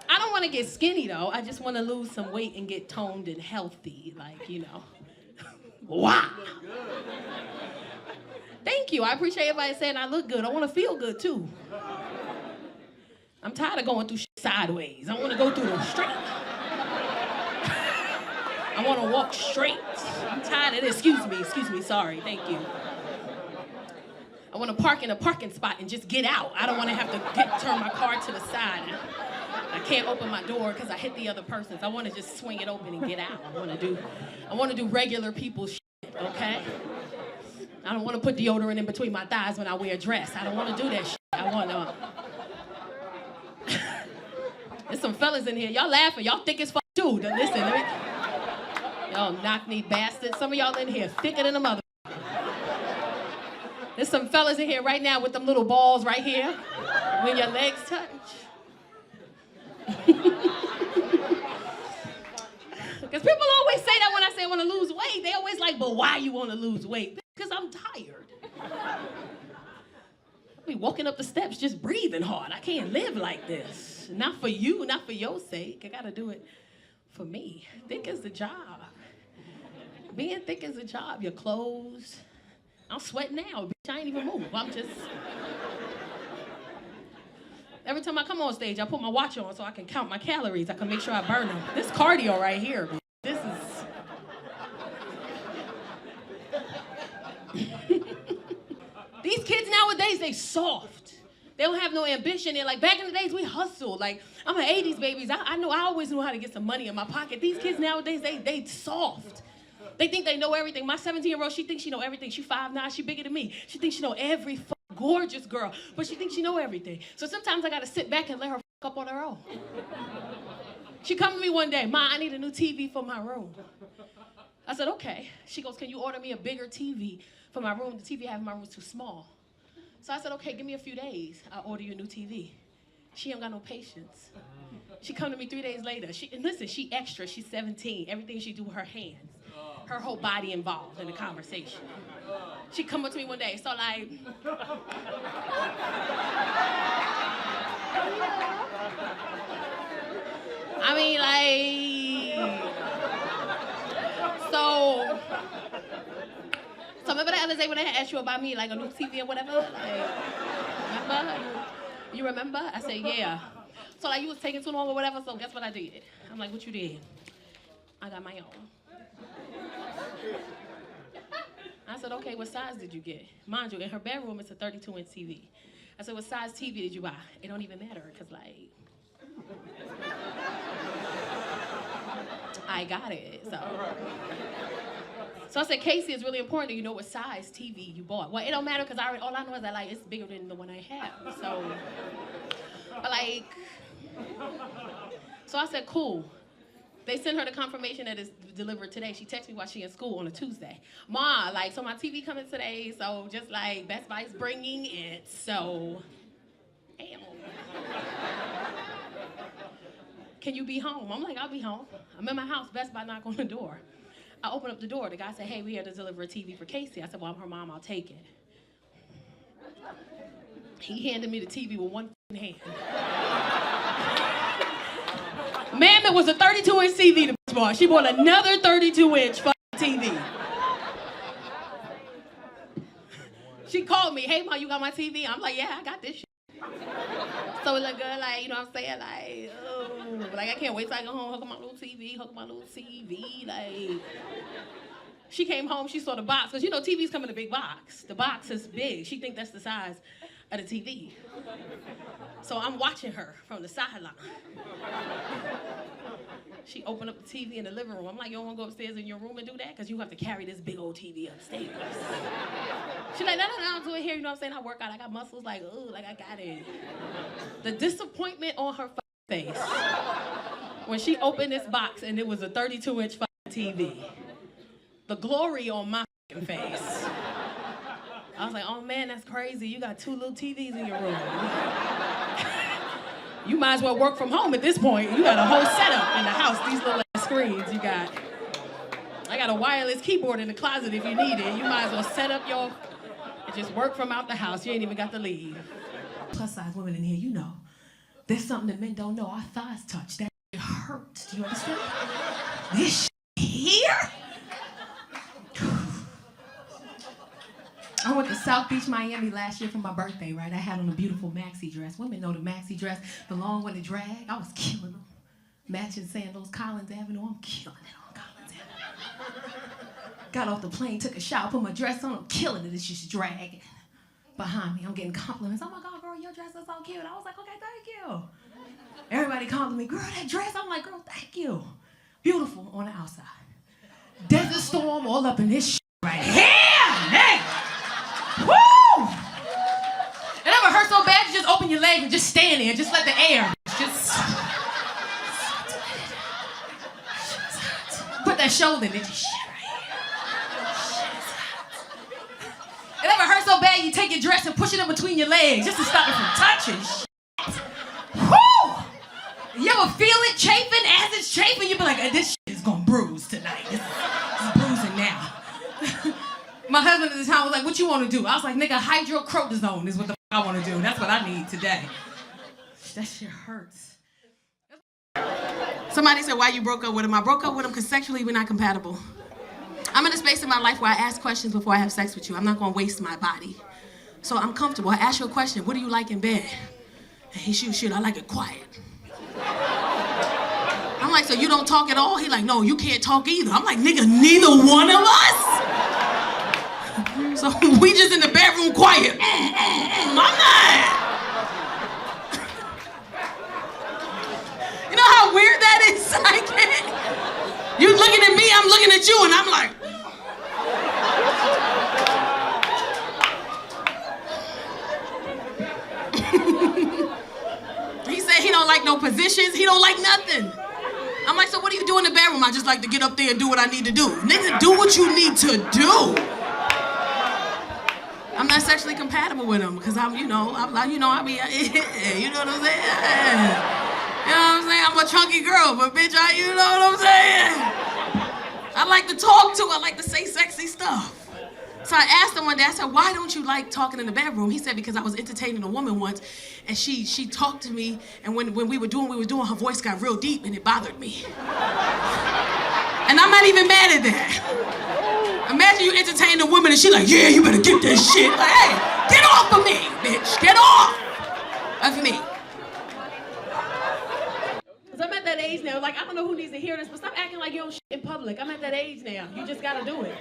I don't want to get skinny, though. I just want to lose some weight and get toned and healthy, like, you know. Wow. Thank you. I appreciate everybody saying I look good. I want to feel good, too. I'm tired of going through shit sideways. I want to go through them straight. I want to walk straight. I'm tired of this. Excuse me, sorry. Thank you. I want to park in a parking spot and just get out. I don't want to have to turn my car to the side. I can't open my door because I hit the other persons. I want to just swing it open and get out. I want to do regular people shit, okay? I don't want to put deodorant in between my thighs when I wear a dress. I don't want to do that shit. I want to... There's some fellas in here. Y'all laughing. Y'all thick as fuck too. Listen, y'all knock-knee bastards. Some of y'all in here thicker than a mother. There's some fellas in here right now with them little balls right here. When your legs touch. Because people always say that when I say I want to lose weight. They always like, but why you want to lose weight? Because I'm tired. I be walking up the steps just breathing hard. I can't live like this. Not for you, not for your sake. I got to do it for me. Thick is a job. Being thick is a job. Your clothes. I'm sweating now. Bitch, I ain't even move. I'm just... Every time I come on stage, I put my watch on so I can count my calories. I can make sure I burn them. This cardio right here, bitch. This is... These kids nowadays, they soft. They don't have no ambition. They're like, back in the days, we hustled. Like, I'm an 80s babies. I always knew how to get some money in my pocket. These kids nowadays, they soft. They think they know everything. My 17-year-old, she thinks she know everything. She 5'9", she bigger than me. She thinks she know every gorgeous girl, but she thinks she know everything. So sometimes I gotta sit back and let her up on her own. She come to me one day, Ma, I need a new TV for my room. I said, okay. She goes, can you order me a bigger TV for my room? The TV I have in my room is too small. So I said, okay, give me a few days. I'll order you a new TV. She ain't got no patience. She come to me 3 days later. And listen, she extra, she's 17. Everything she do with her hands. Her whole body involved in the conversation. She come up to me one day, so like, I mean, like, so remember the other day when I had asked you about me, like a new TV or whatever? Like, remember? You remember? I said, yeah. So like you was taking too long or whatever, so guess what I did? I'm like, what you did? I got my own. I said, okay, what size did you get? Mind you, in her bedroom, it's a 32-inch TV. I said, what size TV did you buy? It don't even matter, because like, I got it, so. So I said, Casey, it's really important that you know what size TV you bought. Well, it don't matter, because all I know is that like, it's bigger than the one I have, so. But like, so I said, cool. They sent her the confirmation that it's delivered today. She texted me while she in school on a Tuesday. Ma, like, so my TV coming today, so just like Best Buy's bringing it, so. Damn. Can you be home? I'm like, I'll be home. I'm in my house, Best Buy knock on the door. I open up the door, the guy said, hey, we here to deliver a TV for Casey. I said, well, I'm her mom, I'll take it. He handed me the TV with one hand. Ma'am, it was a 32-inch TV to bought. She bought another 32-inch TV. She called me, hey, Ma, you got my TV? I'm like, yeah, I got this shit. So it look good, like, you know what I'm saying? Like, oh, like I can't wait till I go home, hook up my little TV, like. She came home, she saw the box, because you know TVs come in a big box. The box is big. She think that's the size of the TV. So I'm watching her from the sideline. She opened up the TV in the living room. I'm like, you don't want to go upstairs in your room and do that? Because you have to carry this big old TV upstairs. She's like, no, I'll do it here. You know what I'm saying? I work out, I got muscles, like, ooh, like I got it. The disappointment on her face when she opened this box and it was a 32-inch TV. The glory on my face. I was like, oh man, that's crazy. You got 2 little TVs in your room. You might as well work from home at this point. You got a whole setup in the house, these little screens you got. I got a wireless keyboard in the closet if you need it. You might as well set up your, and just work from out the house. You ain't even got to leave. Plus size women in here, you know, there's something that men don't know. Our thighs touch. That hurts. Do you understand? This here? I went to South Beach, Miami last year for my birthday, right? I had on a beautiful maxi dress. Women know the maxi dress, the long one, the drag. I was killing them. Matching sandals, Collins Avenue. I'm killing it on Collins Avenue. Got off the plane, took a shower, put my dress on. I'm killing it. It's just dragging behind me. I'm getting compliments. Oh my God, girl, your dress is so cute. I was like, okay, thank you. Everybody calling me, girl, that dress. I'm like, girl, thank you. Beautiful on the outside. Desert storm all up in this shit right here. Hey. Woo! It never hurt so bad, you just open your leg and just stand there, just let the air, just put that shoulder in it, just shit right here. It never hurt so bad, you take your dress and push it in between your legs just to stop it from touching shit. Woo! You ever feel it chafing? As it's chafing, you be like, this shit is gonna bruise tonight. It's bruising now. My husband at the time was like, what you want to do? I was like, nigga, hydrocortisone is what the I want to do. That's what I need today. That shit hurts. Somebody said, why you broke up with him? I broke up with him because sexually we're not compatible. I'm in a space in my life where I ask questions before I have sex with you. I'm not going to waste my body. So I'm comfortable. I ask you a question. What do you like in bed? And he shit, I like it quiet. I'm like, so you don't talk at all? He like, no, you can't talk either. I'm like, nigga, neither one of us? So we just in the bedroom quiet. I'm not. You know how weird that is? I can't. You looking at me, I'm looking at you, and I'm like. He said he don't positions. He don't like nothing. I'm like, so what do you do in the bedroom? I just like to get up there and do what I need to do. Nigga, do what you need to do. I'm not sexually compatible with him because I be, you know what I'm saying? You know what I'm saying? I'm a chunky girl, but bitch, you know what I'm saying? I like to talk to, I like to say sexy stuff. So I asked him one day, I said, why don't you like talking in the bedroom? He said, because I was entertaining a woman once, and she talked to me, and when we were doing, her voice got real deep, and it bothered me. And I'm not even mad at that. Imagine you entertain a woman, and she like, yeah, you better get that shit. Like, hey, get off of me, bitch, get off of me. Cause I'm at that age now, like, I don't know who needs to hear this, but stop acting like you don't shit in public. I'm at that age now, you just gotta do it.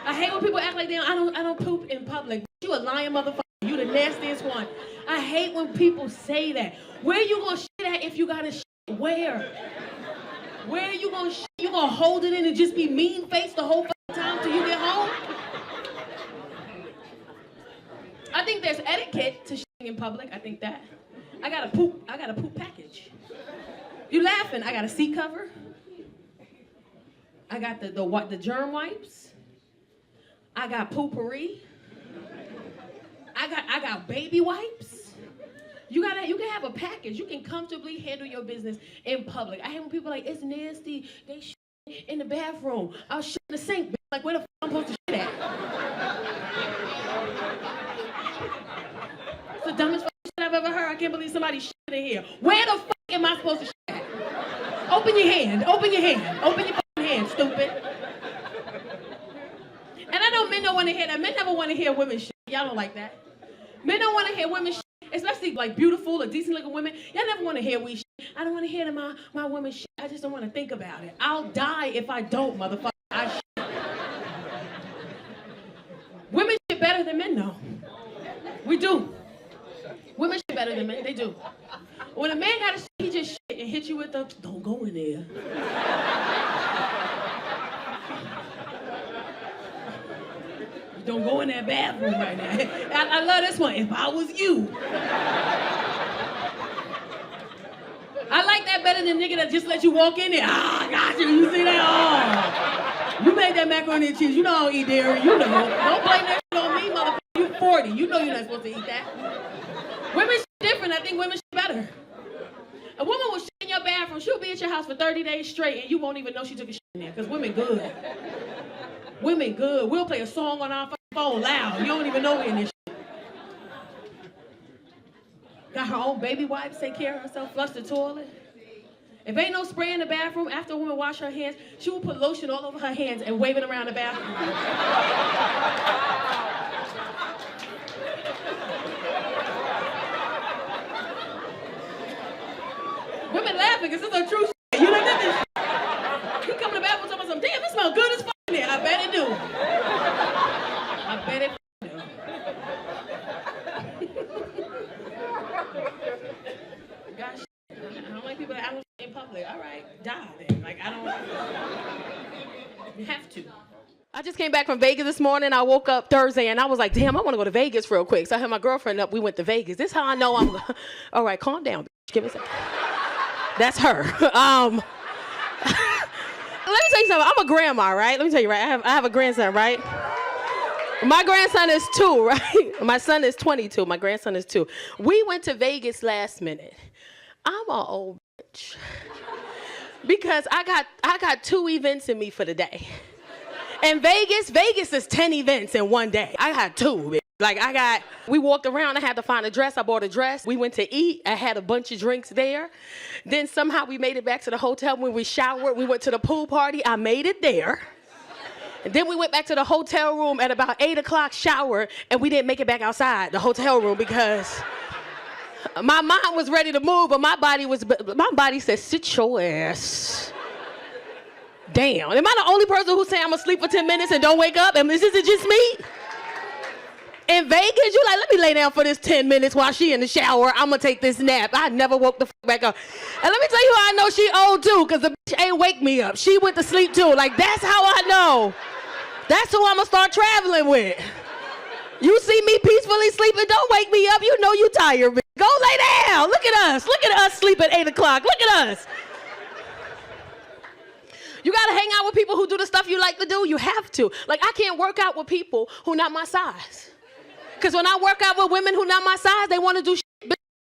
I hate when people act like I don't poop in public. You a lying motherfucker. You the nastiest one. I hate when people say that. Where you gonna shit at if you gotta shit? Where? Where you gonna shit? You gonna hold it in and just be mean-faced the whole time till you get home? I think there's etiquette to shitting in public. I think that. I got a poop package. You laughing? I got a seat cover. I got the germ wipes. I got poopery. I got baby wipes. You can have a package. You can comfortably handle your business in public. I hate when people are like, it's nasty. They shit in the bathroom. I'll shit in the sink. Like, where the f I'm supposed to shit at? It's the dumbest shit I've ever heard. I can't believe somebody shit in here. Where the f am I supposed to shit at? Open your hand. Open your hand. Open your hand, stupid. And I know men don't want to hear that. Men never want to hear women shit. Y'all don't like that. Men don't want to hear women shit, especially like beautiful or decent looking women. Y'all never want to hear we shit. I don't want to hear my woman shit. I just don't want to think about it. I'll die if I don't, motherfucker. I shit. Women shit better than men, though. We do. Women shit better than men. They do. When a man got a shit, he just shit and hit you with the, don't go in there. Don't go in that bathroom right now. I love this one. If I was you. I like that better than nigga that just let you walk in there. Ah, got you. You see that? Oh. You made that macaroni and cheese. You know I don't eat dairy. You know. Don't blame that shit on me, motherfucker. You 40. You know you're not supposed to eat that. Women shit different. I think women shit better. A woman will shit in your bathroom. She'll be at your house for 30 days straight and you won't even know she took a shit in there. Because women good. Women good. We'll play a song on our phone loud. You don't even know we're in this shit. Got her own baby wipes, take care of herself, flush the toilet. If ain't no spray in the bathroom, after a woman wash her hands, she will put lotion all over her hands and wave it around the bathroom. Women laughing because it's a true shit. You know this shit. You come to the bathroom talking about something, damn, it smells good as fuck in there. I bet it do. I bet it do. Gosh, I don't like people that I don't in public. All right, die then. Like, I don't. You have to. I just came back from Vegas this morning. I woke up Thursday and I was like, damn, I want to go to Vegas real quick. So I had my girlfriend up. We went to Vegas. This is how I know I'm going. All right, calm down, bitch. Give me a second. That's her. Let me tell you something. I'm a grandma, right? Let me tell you, right? I have a grandson, right? My grandson is 2, right? My son is 22. My grandson is 2. We went to Vegas last minute. I'm an old bitch. Because I got 2 events in me for the day. And Vegas is 10 events in one day. I had 2, bitch. We walked around, I had to find a dress, I bought a dress. We went to eat, I had a bunch of drinks there. Then somehow we made it back to the hotel. When we showered, we went to the pool party, I made it there. And then we went back to the hotel room at about 8 o'clock, shower, and we didn't make it back outside the hotel room because my mind was ready to move, but my body said, sit your ass. Damn, am I the only person who's saying I'm gonna sleep for 10 minutes and don't wake up? And is it just me? In Vegas, you like, let me lay down for this 10 minutes while she in the shower. I'm gonna take this nap. I never woke the fuck back up. And let me tell you how I know she old too, because the bitch ain't wake me up. She went to sleep too. Like, that's how I know. That's who I'm gonna start traveling with. You see me peacefully sleeping, don't wake me up. You know you tired, bitch. Go lay down. Look at us. Look at us sleep at 8 o'clock. Look at us. You gotta hang out with people who do the stuff you like to do. You have to. Like, I can't work out with people who not my size. Because when I work out with women who not my size, they want to do shit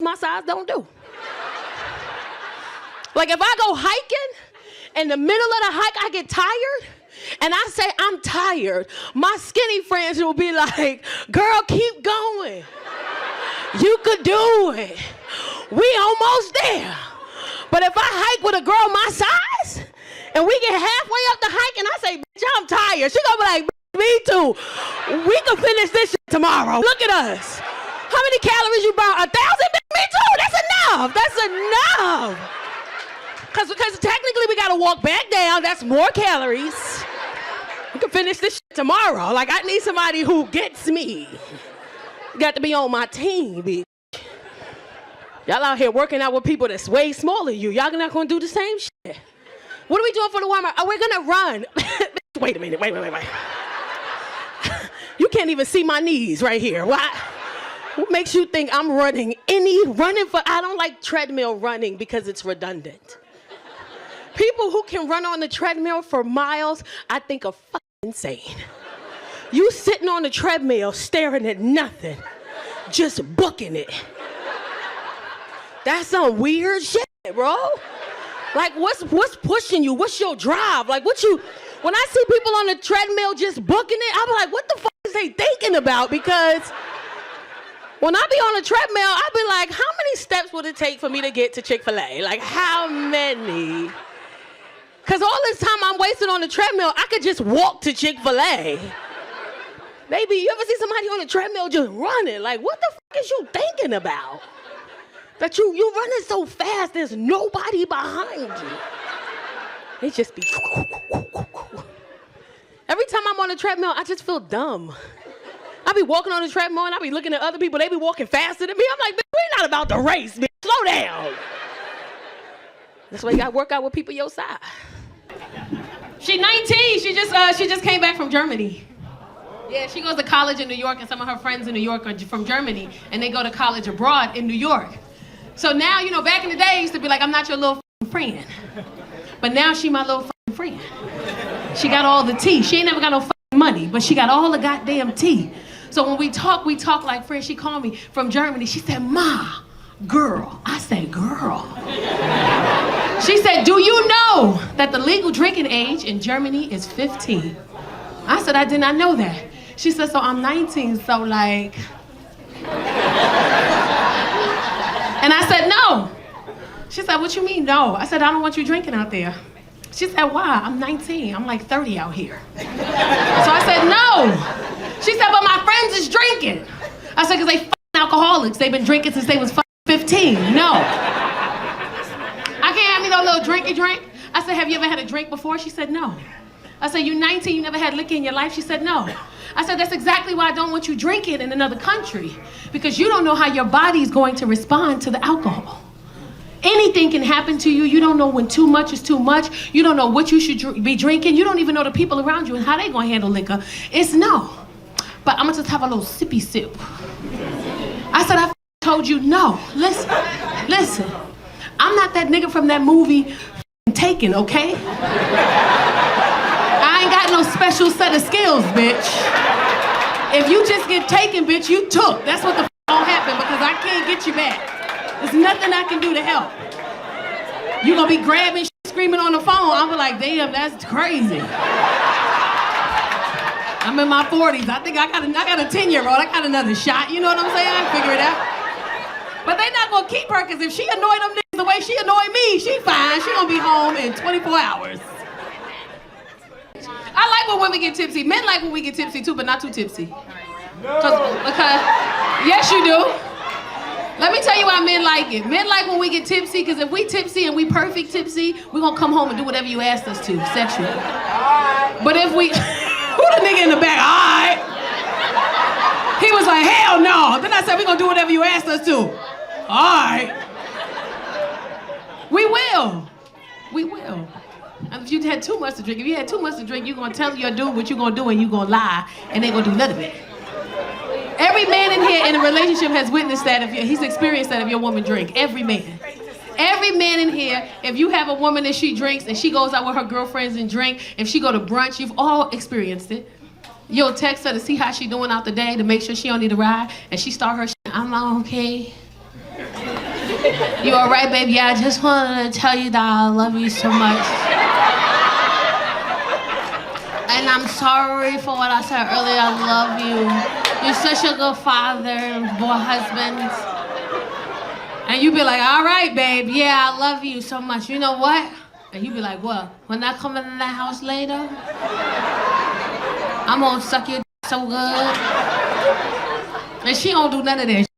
my size don't do. Like, if I go hiking, in the middle of the hike, I get tired, and I say, I'm tired, my skinny friends will be like, girl, keep going. You could do it. We almost there. But if I hike with a girl my size, and we get halfway up the hike, and I say, bitch, I'm tired, she gonna be like, me too. We can finish this shit tomorrow. Look at us. How many calories you burn? 1,000? Me too. That's enough. That's enough. Because technically we gotta walk back down. That's more calories. We can finish this shit tomorrow. Like, I need somebody who gets me. You got to be on my team, bitch. Y'all out here working out with people that's way smaller than you. Y'all not gonna do the same shit. What are we doing for the warm-up? Oh, we're gonna run. Wait a minute, wait. You can't even see my knees right here. Why? What makes you think I'm running? I don't like treadmill running because it's redundant. People who can run on the treadmill for miles, I think are fucking insane. You sitting on the treadmill staring at nothing, just booking it. That's some weird shit, bro. Like, what's pushing you? What's your drive? Like, when I see people on the treadmill just booking it, I'm like, what the fuck is they thinking about? Because when I be on a treadmill, I be like, how many steps would it take for me to get to Chick-fil-A? Like, how many? Because all this time I'm wasting on the treadmill, I could just walk to Chick-fil-A. Baby, you ever see somebody on a treadmill just running? Like, what the fuck is you thinking about? That you running so fast, there's nobody behind you. It just be... Every time I'm on the treadmill, I just feel dumb. I be walking on the treadmill and I be looking at other people, they be walking faster than me. I'm like, bitch, we're not about to race, bitch. Slow down. That's why you gotta work out with people your size. She's 19, she just came back from Germany. Yeah, she goes to college in New York, and some of her friends in New York are from Germany, and they go to college abroad in New York. So now, you know, back in the day, I used to be like, I'm not your little friend. But now she my little friend. She got all the tea. She ain't never got no money, but she got all the goddamn tea. So when we talk like friends. She called me from Germany. She said, Ma, girl. I said, girl. She said, do you know that the legal drinking age in Germany is 15? I said, I did not know that. She said, so I'm 19, so like... And I said, no. She said, what you mean, no? I said, I don't want you drinking out there. She said, why? I'm 19. I'm like 30 out here. So I said, no. She said, but my friends is drinking. I said, because they fucking alcoholics. They've been drinking since they was 15. No. I can't have me no little drinky drink. I said, have you ever had a drink before? She said, no. I said, you're 19, you never had liquor in your life? She said, no. I said, that's exactly why I don't want you drinking in another country, because you don't know how your body is going to respond to the alcohol. Anything can happen to you. You don't know when too much is too much. You don't know what you should be drinking. You don't even know the people around you and how they gonna handle liquor. It's no. But I'm gonna just have a little sippy sip. I said, I told you no. Listen. I'm not that nigga from that movie Taken, okay? I ain't got no special set of skills, bitch. If you just get taken, bitch, you took. That's what the f don't happen, because I can't get you back. There's nothing I can do to help. You gonna be grabbing shit, screaming on the phone. I'm like, damn, that's crazy. I'm in my 40s. I think I got a 10-year-old. I got another shot. You know what I'm saying? I figure it out. But they not gonna keep her, because if she annoyed them niggas the way she annoyed me, she fine. She gonna be home in 24 hours. I like when women get tipsy. Men like when we get tipsy too, but not too tipsy. Because yes, you do. Let me tell you why men like it. Men like when we get tipsy, because if we tipsy and we perfect tipsy, we're gonna come home and do whatever you asked us to, sexually. But if we, who the nigga in the back? All right. He was like, hell no. Then I said, we're gonna do whatever you asked us to. All right. We will. And if you had too much to drink, you're gonna tell your dude what you're gonna do and you're gonna lie and they gonna do none of it. Every man in here in a relationship has witnessed that. He's experienced that if your woman drink. Every man. Every man in here, if you have a woman that she drinks and she goes out with her girlfriends and drink, if she go to brunch, you've all experienced it. You'll text her to see how she doing out the day to make sure she don't need a ride, and she start her shit. I'm okay. You all right, baby? Yeah, I just wanted to tell you that I love you so much. And I'm sorry for what I said earlier. I love you. You're such a good father, boy, husband. And you be like, all right, babe. Yeah, I love you so much. You know what? And you be like, what? When I come in that house later, I'm gonna suck your dick so good. And she don't do none of that shit.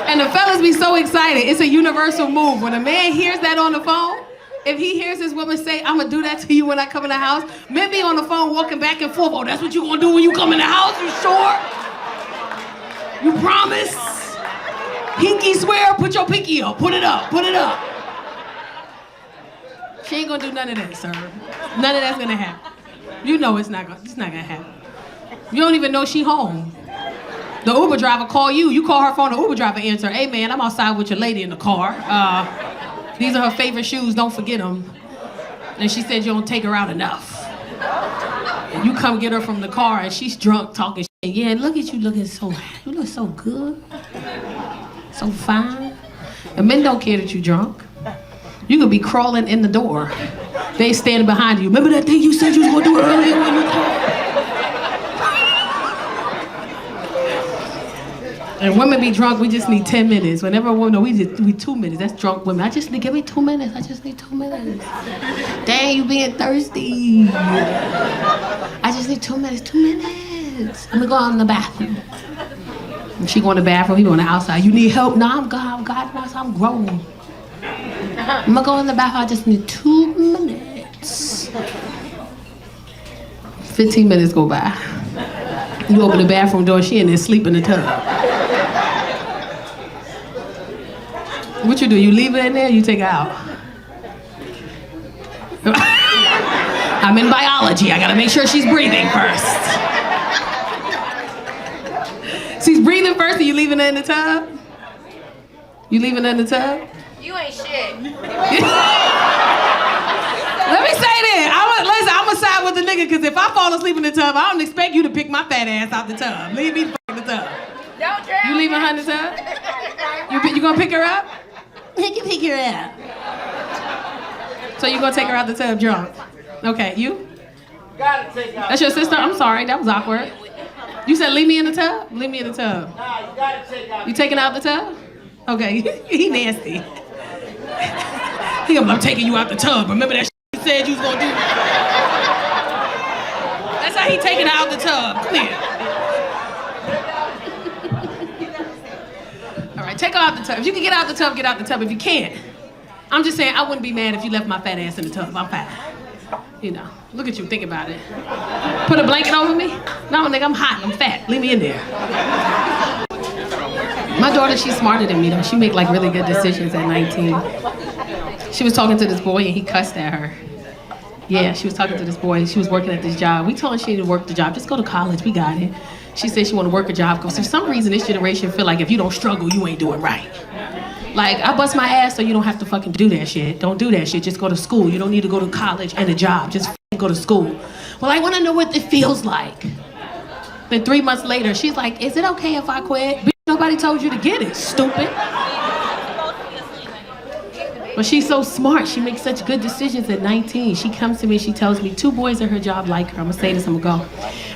And the fellas be so excited. It's a universal move. When a man hears that on the phone, if he hears his woman say, I'm gonna do that to you when I come in the house, men be on the phone walking back and forth. Oh, that's what you gonna do when you come in the house? You sure? You promise? Pinky swear, put your pinky up. Put it up, put it up. She ain't gonna do none of that, sir. None of that's gonna happen. You know it's not gonna happen. You don't even know she home. The Uber driver call you. You call her phone, the Uber driver answer. Hey man, I'm outside with your lady in the car. These are her favorite shoes, don't forget them. And she said you don't take her out enough. And you come get her from the car and she's drunk talking shit. Yeah, look at you looking you look so good. So fine. And men don't care that you drunk. You could be crawling in the door. They standing behind you. Remember that thing you said you was gonna do earlier when you called? And women be drunk, we just need 10 minutes. Whenever a woman, we 2 minutes. That's drunk women. Give me 2 minutes. I just need 2 minutes. Dang, you being thirsty. I just need 2 minutes. 2 minutes. I'm gonna go out in the bathroom. And she go in the bathroom, he go on the outside. You need help? No, I'm God, I'm grown. I'm gonna go in the bathroom, I just need 2 minutes. 15 minutes go by. You open the bathroom door, she in there asleep in the tub. What you do? You leave her in there, or you take her out? I'm in biology, I gotta make sure she's breathing first. She's breathing first and you leaving her in the tub? You leaving her in the tub? You ain't shit. Let me say this. I'm gonna side with the nigga, because if I fall asleep in the tub, I don't expect you to pick my fat ass out the tub. Leave me in the tub. Don't drown. You leaving her in the tub? You gonna pick her up? You can pick her up. So you gonna take her out the tub drunk? Okay, you? Gotta take out. That's your sister? I'm sorry, that was awkward. You said leave me in the tub? Leave me in the tub. Nah, you gotta take out. You taking out the tub? Okay, he nasty. I'm taking you out the tub. Remember that shit you said you was gonna do? That's how he taking her out the tub. Come here. All right, take her out the tub. If you can get out the tub, get out the tub. If you can't, I'm just saying I wouldn't be mad if you left my fat ass in the tub. I'm fine. You know, look at you, think about it. Put a blanket over me? No, nigga, I'm hot, I'm fat. Leave me in there. My daughter, she's smarter than me though. She make like really good decisions at 19. She was talking to this boy and he cussed at her. Yeah, she was talking to this boy. She was working at this job. We told her she didn't work the job. Just go to college, we got it. She said she want to work a job because for some reason this generation feel like if you don't struggle, you ain't doing right. Like, I bust my ass so you don't have to fucking do that shit. Don't do that shit, just go to school. You don't need to go to college and a job, just go to school. Well, I want to know what it feels like. Then 3 months later, she's like, is it okay if I quit? Bitch, nobody told you to get it, stupid. But she's so smart, she makes such good decisions at 19. She comes to me, she tells me 2 boys at her job like her. I'm gonna say this, I'm gonna go.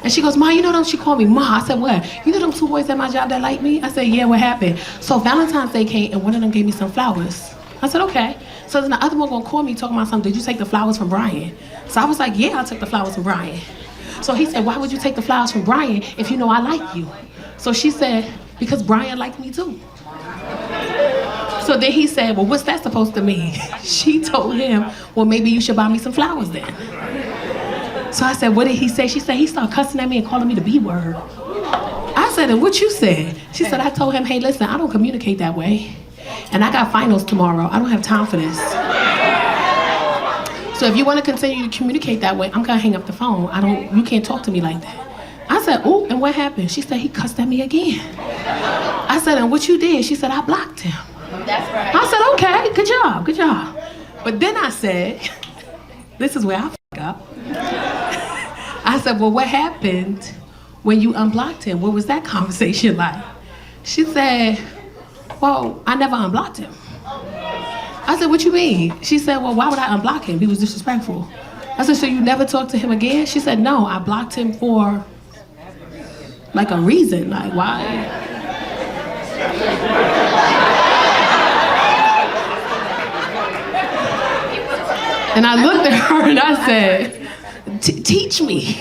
And she goes, Ma, you know them, she called me Ma. I said, what? You know them 2 boys at my job that like me? I said, yeah, what happened? So Valentine's Day came and one of them gave me some flowers. I said, okay. So then the other one gonna call me talking about something, did you take the flowers from Brian? So I was like, yeah, I took the flowers from Brian. So he said, why would you take the flowers from Brian if you know I like you? So she said, because Brian liked me too. So then he said, well, what's that supposed to mean? She told him, well, maybe you should buy me some flowers then. So I said, what did he say? She said, he started cussing at me and calling me the B word. I said, and what you said? She said, I told him, hey, listen, I don't communicate that way. And I got finals tomorrow. I don't have time for this. So if you want to continue to communicate that way, I'm gonna hang up the phone. You can't talk to me like that. I said, oh, and what happened? She said, he cussed at me again. I said, and what you did? She said, I blocked him. That's right. I said, okay, good job, good job. But then I said, this is where I fuck up. I said, well, what happened when you unblocked him? What was that conversation like? She said, well, I never unblocked him. I said, what you mean? She said, well, why would I unblock him? He was disrespectful. I said, so you never talked to him again? She said, no, I blocked him for like a reason, like why? And I looked at her and I said, teach me.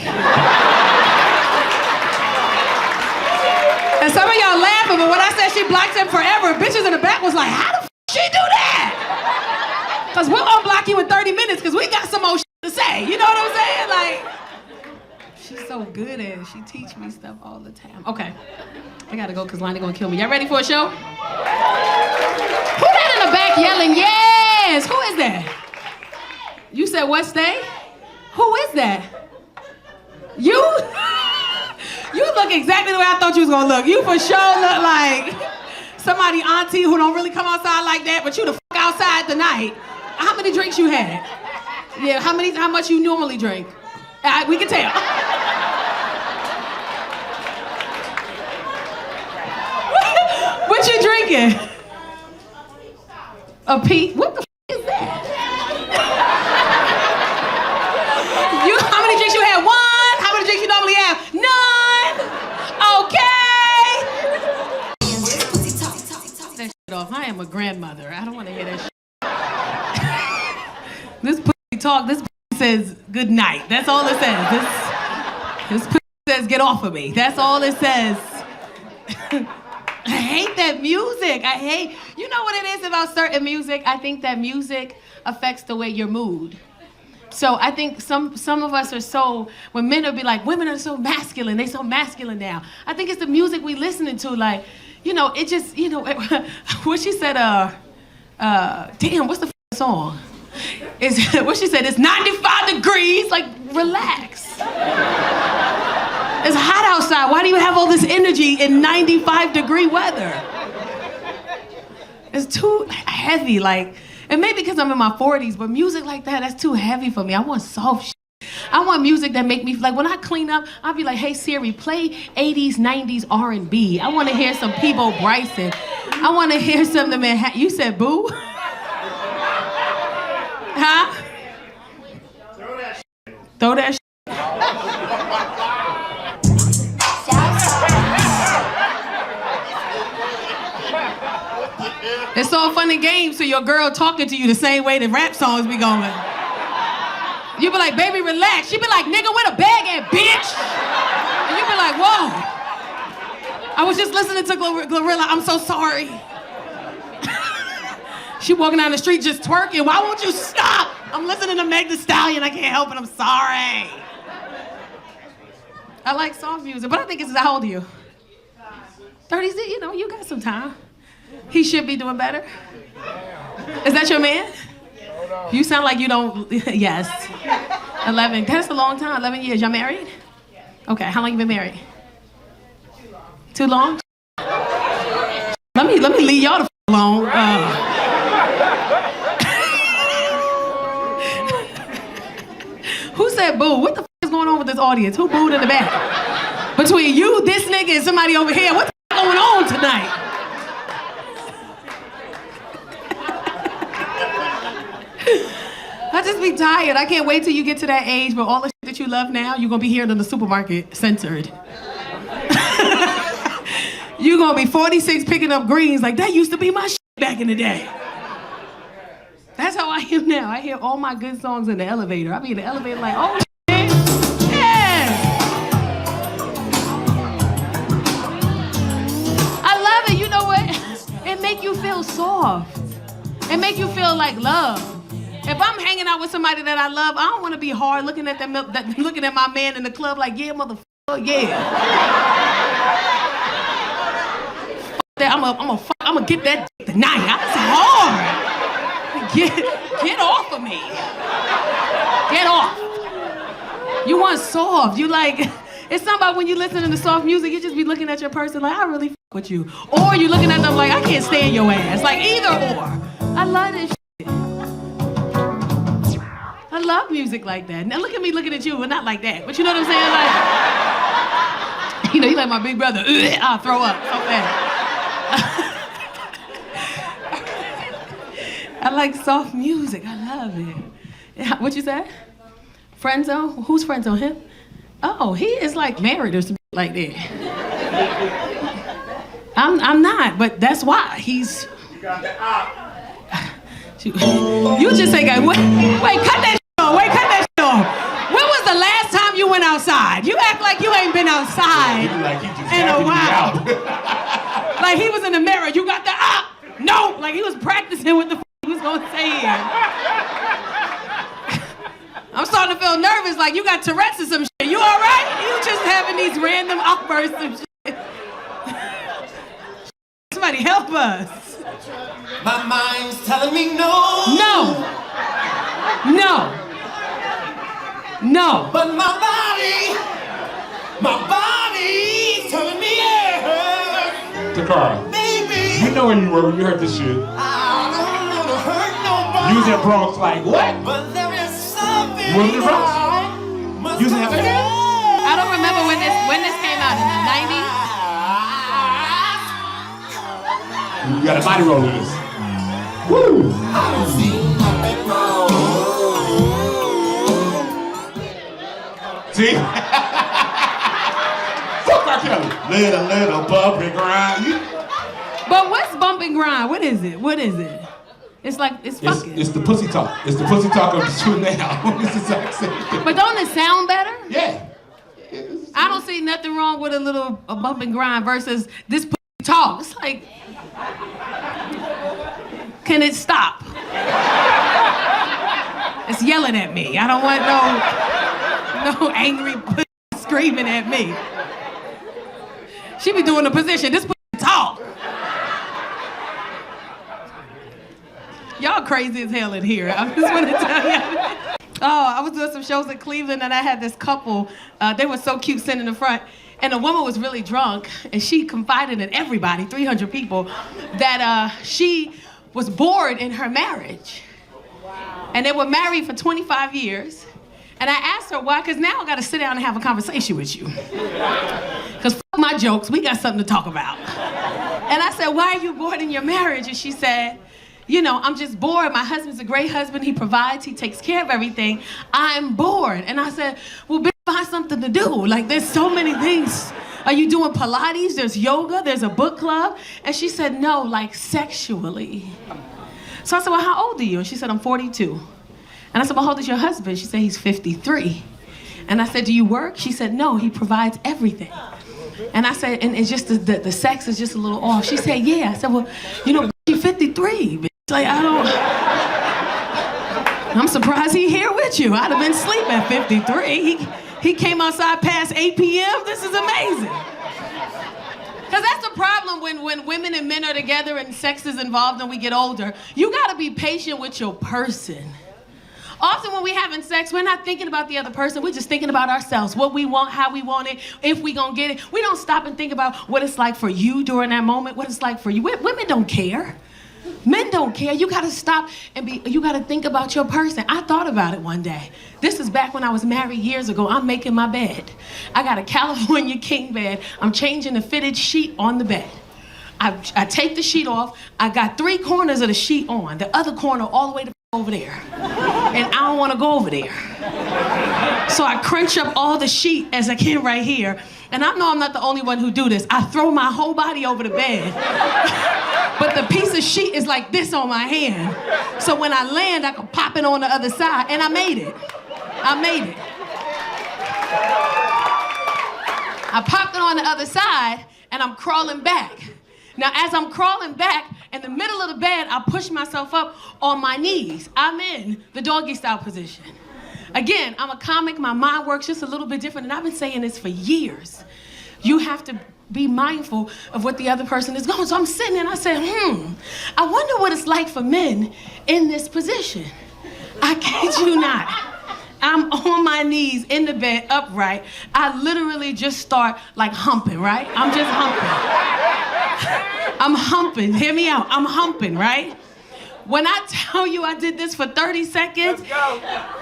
And some of y'all laughing, but when I said she blocked him forever, bitches in the back was like, how the f she do that? Because we'll unblock you in 30 minutes because we got some more shit to say. You know what I'm saying? Like, she's so good at it. She teach me stuff all the time. Okay, I gotta go because Lonnie gonna kill me. Y'all ready for a show? Who that in the back yelling, yes? Who is that? You said what, Stay? Who is that? You? You look exactly the way I thought you was gonna look. You for sure look like somebody auntie who don't really come outside like that, but you the f outside tonight. How many drinks you had? Yeah, how much you normally drink? We can tell. What you drinking? A pee? What the f is that? How many drinks you had? One? How many drinks you normally have? None. Okay. That shit off. I am a grandmother. I don't want to hear that shit. This pussy talk, this pussy says good night. That's all it says. This pussy says get off of me. That's all it says. I hate that music. You know what it is about certain music? I think that music affects the way your mood. So I think some of us are so, when men will be like, women are so masculine, they so masculine now. I think it's the music we listening to, like, you know, it just, you know, what she said, damn, what's the song? What she said, it's 95 degrees, like, relax. It's hot outside, why do you have all this energy in 95-degree weather? It's too heavy, like, and maybe because I'm in my 40s, but music like that, that's too heavy for me. I want soft shit. I want music that make me, like when I clean up, I'll be like, hey Siri, play 80s, 90s R&B. I want to hear some Peabo Bryson. I want to hear some of the Manhattan. You said boo? Huh? Throw that shit. Throw that shit. It's all fun and games to your girl talking to you the same way the rap songs be going. You be like, baby, relax. She be like, nigga, where the bag at, bitch? And you be like, whoa. I was just listening to Glorilla. I'm so sorry. She walking down the street just twerking. Why won't you stop? I'm listening to Meg Thee Stallion. I can't help it. I'm sorry. I like soft music, but I think it's, how old are you? 30s, you know, you got some time. He should be doing better. Is that your man? You sound like you don't, yes. 11, that's a long time, 11 years. Y'all married? Okay, how long you been married? Too long? Let me leave y'all the alone. Who said boo? What the is going on with this audience? Who booed in the back? Between you, this nigga, and somebody over here, what the going on tonight? I just be tired. I can't wait till you get to that age where all the shit that you love now, you're gonna be hearing in the supermarket censored. You're gonna be 46 picking up greens like that used to be my shit back in the day. That's how I am now. I hear all my good songs in the elevator. I be in the elevator like, oh shit, yeah. I love it. You know what? It make you feel soft. It make you feel like love. If I'm hanging out with somebody that I love, I don't want to be hard looking at them, looking at my man in the club like, yeah, motherfucker, yeah. I'm gonna get that tonight. That's hard. Get off of me. Get off. You want soft. You like, It's something about when you listen to soft music, you just be looking at your person like, I really with you. Or you looking at them like, I can't stand your ass. Like either or. I love this shit. I love music like that. Now look at me looking at you, but not like that. But you know what I'm saying? Like, you like my big brother. I'll throw up so fast. I like soft music. I love it. What you said? Friend zone? Who's friend zone? Him? Oh, he is like married or something like that. I'm not, but that's why he's. You got the op. You just ain't got. Wait, cut that shit off. Wait, cut that shit off. When was the last time you went outside? You act like you ain't been outside in a while. Like he was in the mirror. You got the op. No, like he was practicing what the he was gonna say here. I'm starting to feel nervous. Like you got Tourette's or some shit. You all right? You just having these random outbursts of shit. Somebody help us. My mind's telling me no. No. But my body's telling me yes. Tacarra, Baby, you know where you were when you heard this shit. I don't want to hurt nobody. You was in Bronx like, what? But there is something. You was in the Bronx? You was in Atlanta? I don't remember when this came out, in the 90s. You got a body roll with this. Woo! See? Fuck R. Kelly. Little bump and grind. But what's bump and grind? What is it? It's like, it's fucking. It's the pussy talk. It's the pussy talk of the two now. It's the exact same thing. But don't it sound better? Yeah. I don't see nothing wrong with a bump and grind versus this pussy talk. It's like, can it stop? It's yelling at me. I don't want no angry pussy screaming at me. She be doing the position. This pussy talk. Y'all crazy as hell in here. I just want to tell you. Oh, I was doing some shows in Cleveland and I had this couple. They were so cute sitting in the front. And the woman was really drunk and she confided in everybody, 300 people, that she was bored in her marriage. Wow. And they were married for 25 years. And I asked her why, because now I got to sit down and have a conversation with you. Because fuck my jokes, we got something to talk about. And I said, why are you bored in your marriage? And she said, you know, I'm just bored. My husband's a great husband. He provides, he takes care of everything. I'm bored. And I said, well, bitch, find something to do. Like, there's so many things. Are you doing Pilates? There's yoga, there's a book club. And she said, no, like sexually. So I said, well, how old are you? And she said, I'm 42. And I said, well, how old is your husband? She said, he's 53. And I said, do you work? She said, no, he provides everything. And I said, and it's just the sex is just a little off. She said, yeah. I said, well, you know, you're 53. Bitch. Like, I'm surprised he here with you. I'd have been asleep at 53. He came outside past 8 p.m. This is amazing. Because that's the problem when women and men are together and sex is involved and we get older. You got to be patient with your person. Often when we're having sex, we're not thinking about the other person. We're just thinking about ourselves, what we want, how we want it, if we gonna get it. We don't stop and think about what it's like for you during that moment, what it's like for you. Women don't care. Men don't care. You gotta stop and you gotta think about your person. I thought about it one day. This is back when I was married years ago. I'm making my bed. I got a California king bed. I'm changing the fitted sheet on the bed. I take the sheet off. I got 3 corners of the sheet on. The other corner all the way to over there. And I don't wanna go over there. So I crunch up all the sheet as I can right here. And I know I'm not the only one who do this. I throw my whole body over the bed. But the piece of sheet is like this on my hand. So when I land, I can pop it on the other side. And I made it. I popped it on the other side and I'm crawling back. Now, as I'm crawling back, in the middle of the bed, I push myself up on my knees. I'm in the doggy style position. Again, I'm a comic, my mind works just a little bit different, and I've been saying this for years. You have to be mindful of what the other person is going. So I'm sitting and I said, I wonder what it's like for men in this position. I kid you not. I'm on my knees in the bed, upright. I literally just start like humping, right? I'm just humping. I'm humping, hear me out. I'm humping, right? When I tell you I did this for 30 seconds,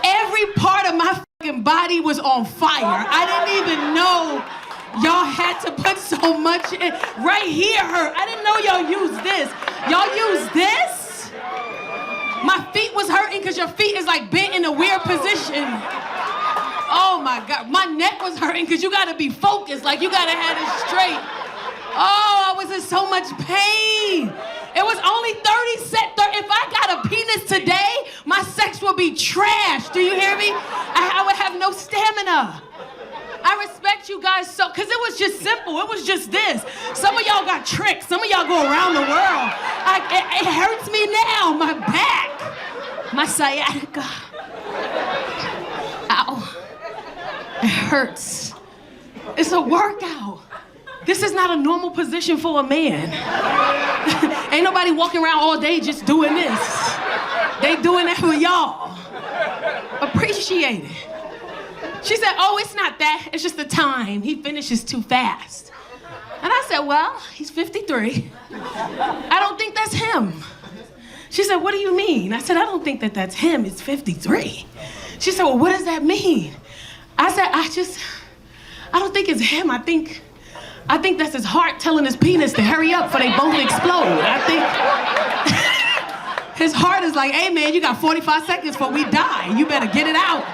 every part of my fucking body was on fire. I didn't even know y'all had to put so much in. Right here hurt. I didn't know y'all used this. Y'all use this? My feet was hurting because your feet is like bent in a weird position. Oh my God. My neck was hurting because you gotta be focused, like you gotta have it straight. Oh, I was in so much pain. It was only 30 seconds. If I got a penis today, my sex would be trash. Do you hear me? I would have no stamina. I respect you guys so, because it was just simple. It was just this. Some of y'all got tricks. Some of y'all go around the world. It hurts me now. My back. My sciatica. Ow. It hurts. It's a workout. This is not a normal position for a man. Ain't nobody walking around all day just doing this. They doing that for y'all. Appreciate it. She said, oh, it's not that. It's just the time. He finishes too fast. And I said, well, he's 53. I don't think that's him. She said, what do you mean? I said, I don't think that that's him. It's 53. She said, well, what does that mean? I said, I don't think it's him. I think that's his heart telling his penis to hurry up before they both explode. I think his heart is like, hey man, you got 45 seconds before we die. You better get it out.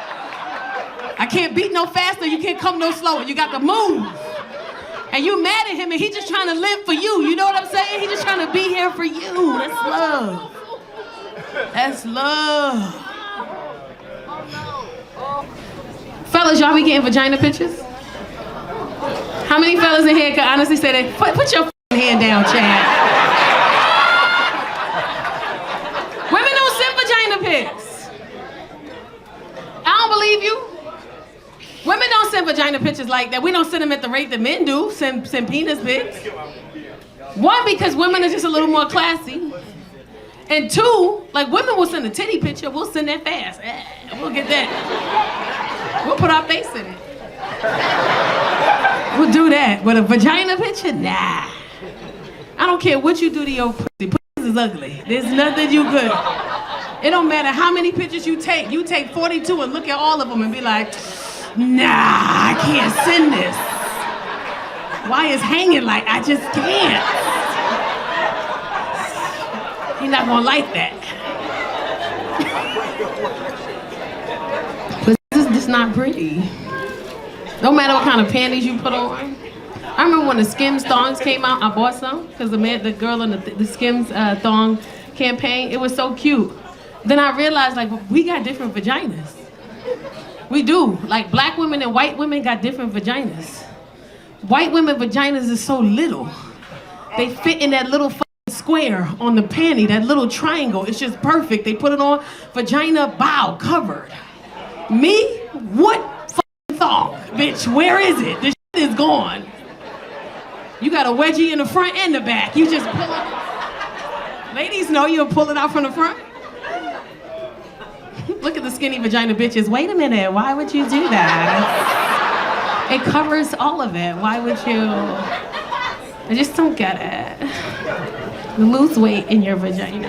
I can't beat no faster, you can't come no slower. You got to move. And you mad at him and he just trying to live for you. You know what I'm saying? He just trying to be here for you. That's love. That's love. Fellas, y'all be getting vagina pictures? How many fellas in here can honestly say that? Put your hand down, Chad. Women don't send vagina pics. I don't believe you. Women don't send vagina pictures like that. We don't send them at the rate that men do, send penis pics. One, because women are just a little more classy. And two, like women will send a titty picture, we'll send that fast. We'll get that. We'll put our face in it. We'll do that. But a vagina picture? Nah. I don't care what you do to your pussy. Pussy is ugly. There's nothing you could. It don't matter how many pictures you take. You take 42 and look at all of them and be like, nah, I can't send this. Why is hanging like, I just can't. He's not gonna like that. But this is just not pretty. No matter what kind of panties you put on. I remember when the Skims thongs came out, I bought some because the girl in the Skims thong campaign, it was so cute. Then I realized like we got different vaginas. We do. Like black women and white women got different vaginas. White women vaginas is so little. They fit in that little square on the panty, that little triangle. It's just perfect. They put it on, vagina, bow, covered. Me? What thong? Bitch, where is it? This shit is gone. You got a wedgie in the front and the back. You just pull it. Ladies know you'll pull it out from the front. Look at the skinny vagina bitches. Wait a minute, why would you do that? It covers all of it. Why would you? I just don't get it. Lose weight in your vagina.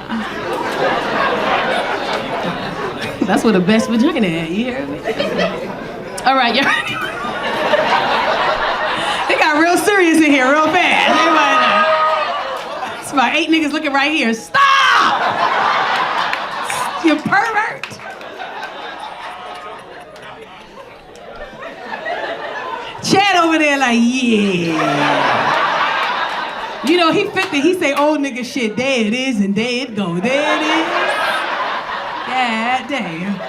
That's what the best vagina is, you hear me? All right, y'all ready? They got real serious in here real fast. Everybody, it's about 8 niggas looking right here. Stop! You pervert! Chad over there like, yeah. You know, he 50, he say old nigga shit, there it is and there it go. There it is. God damn.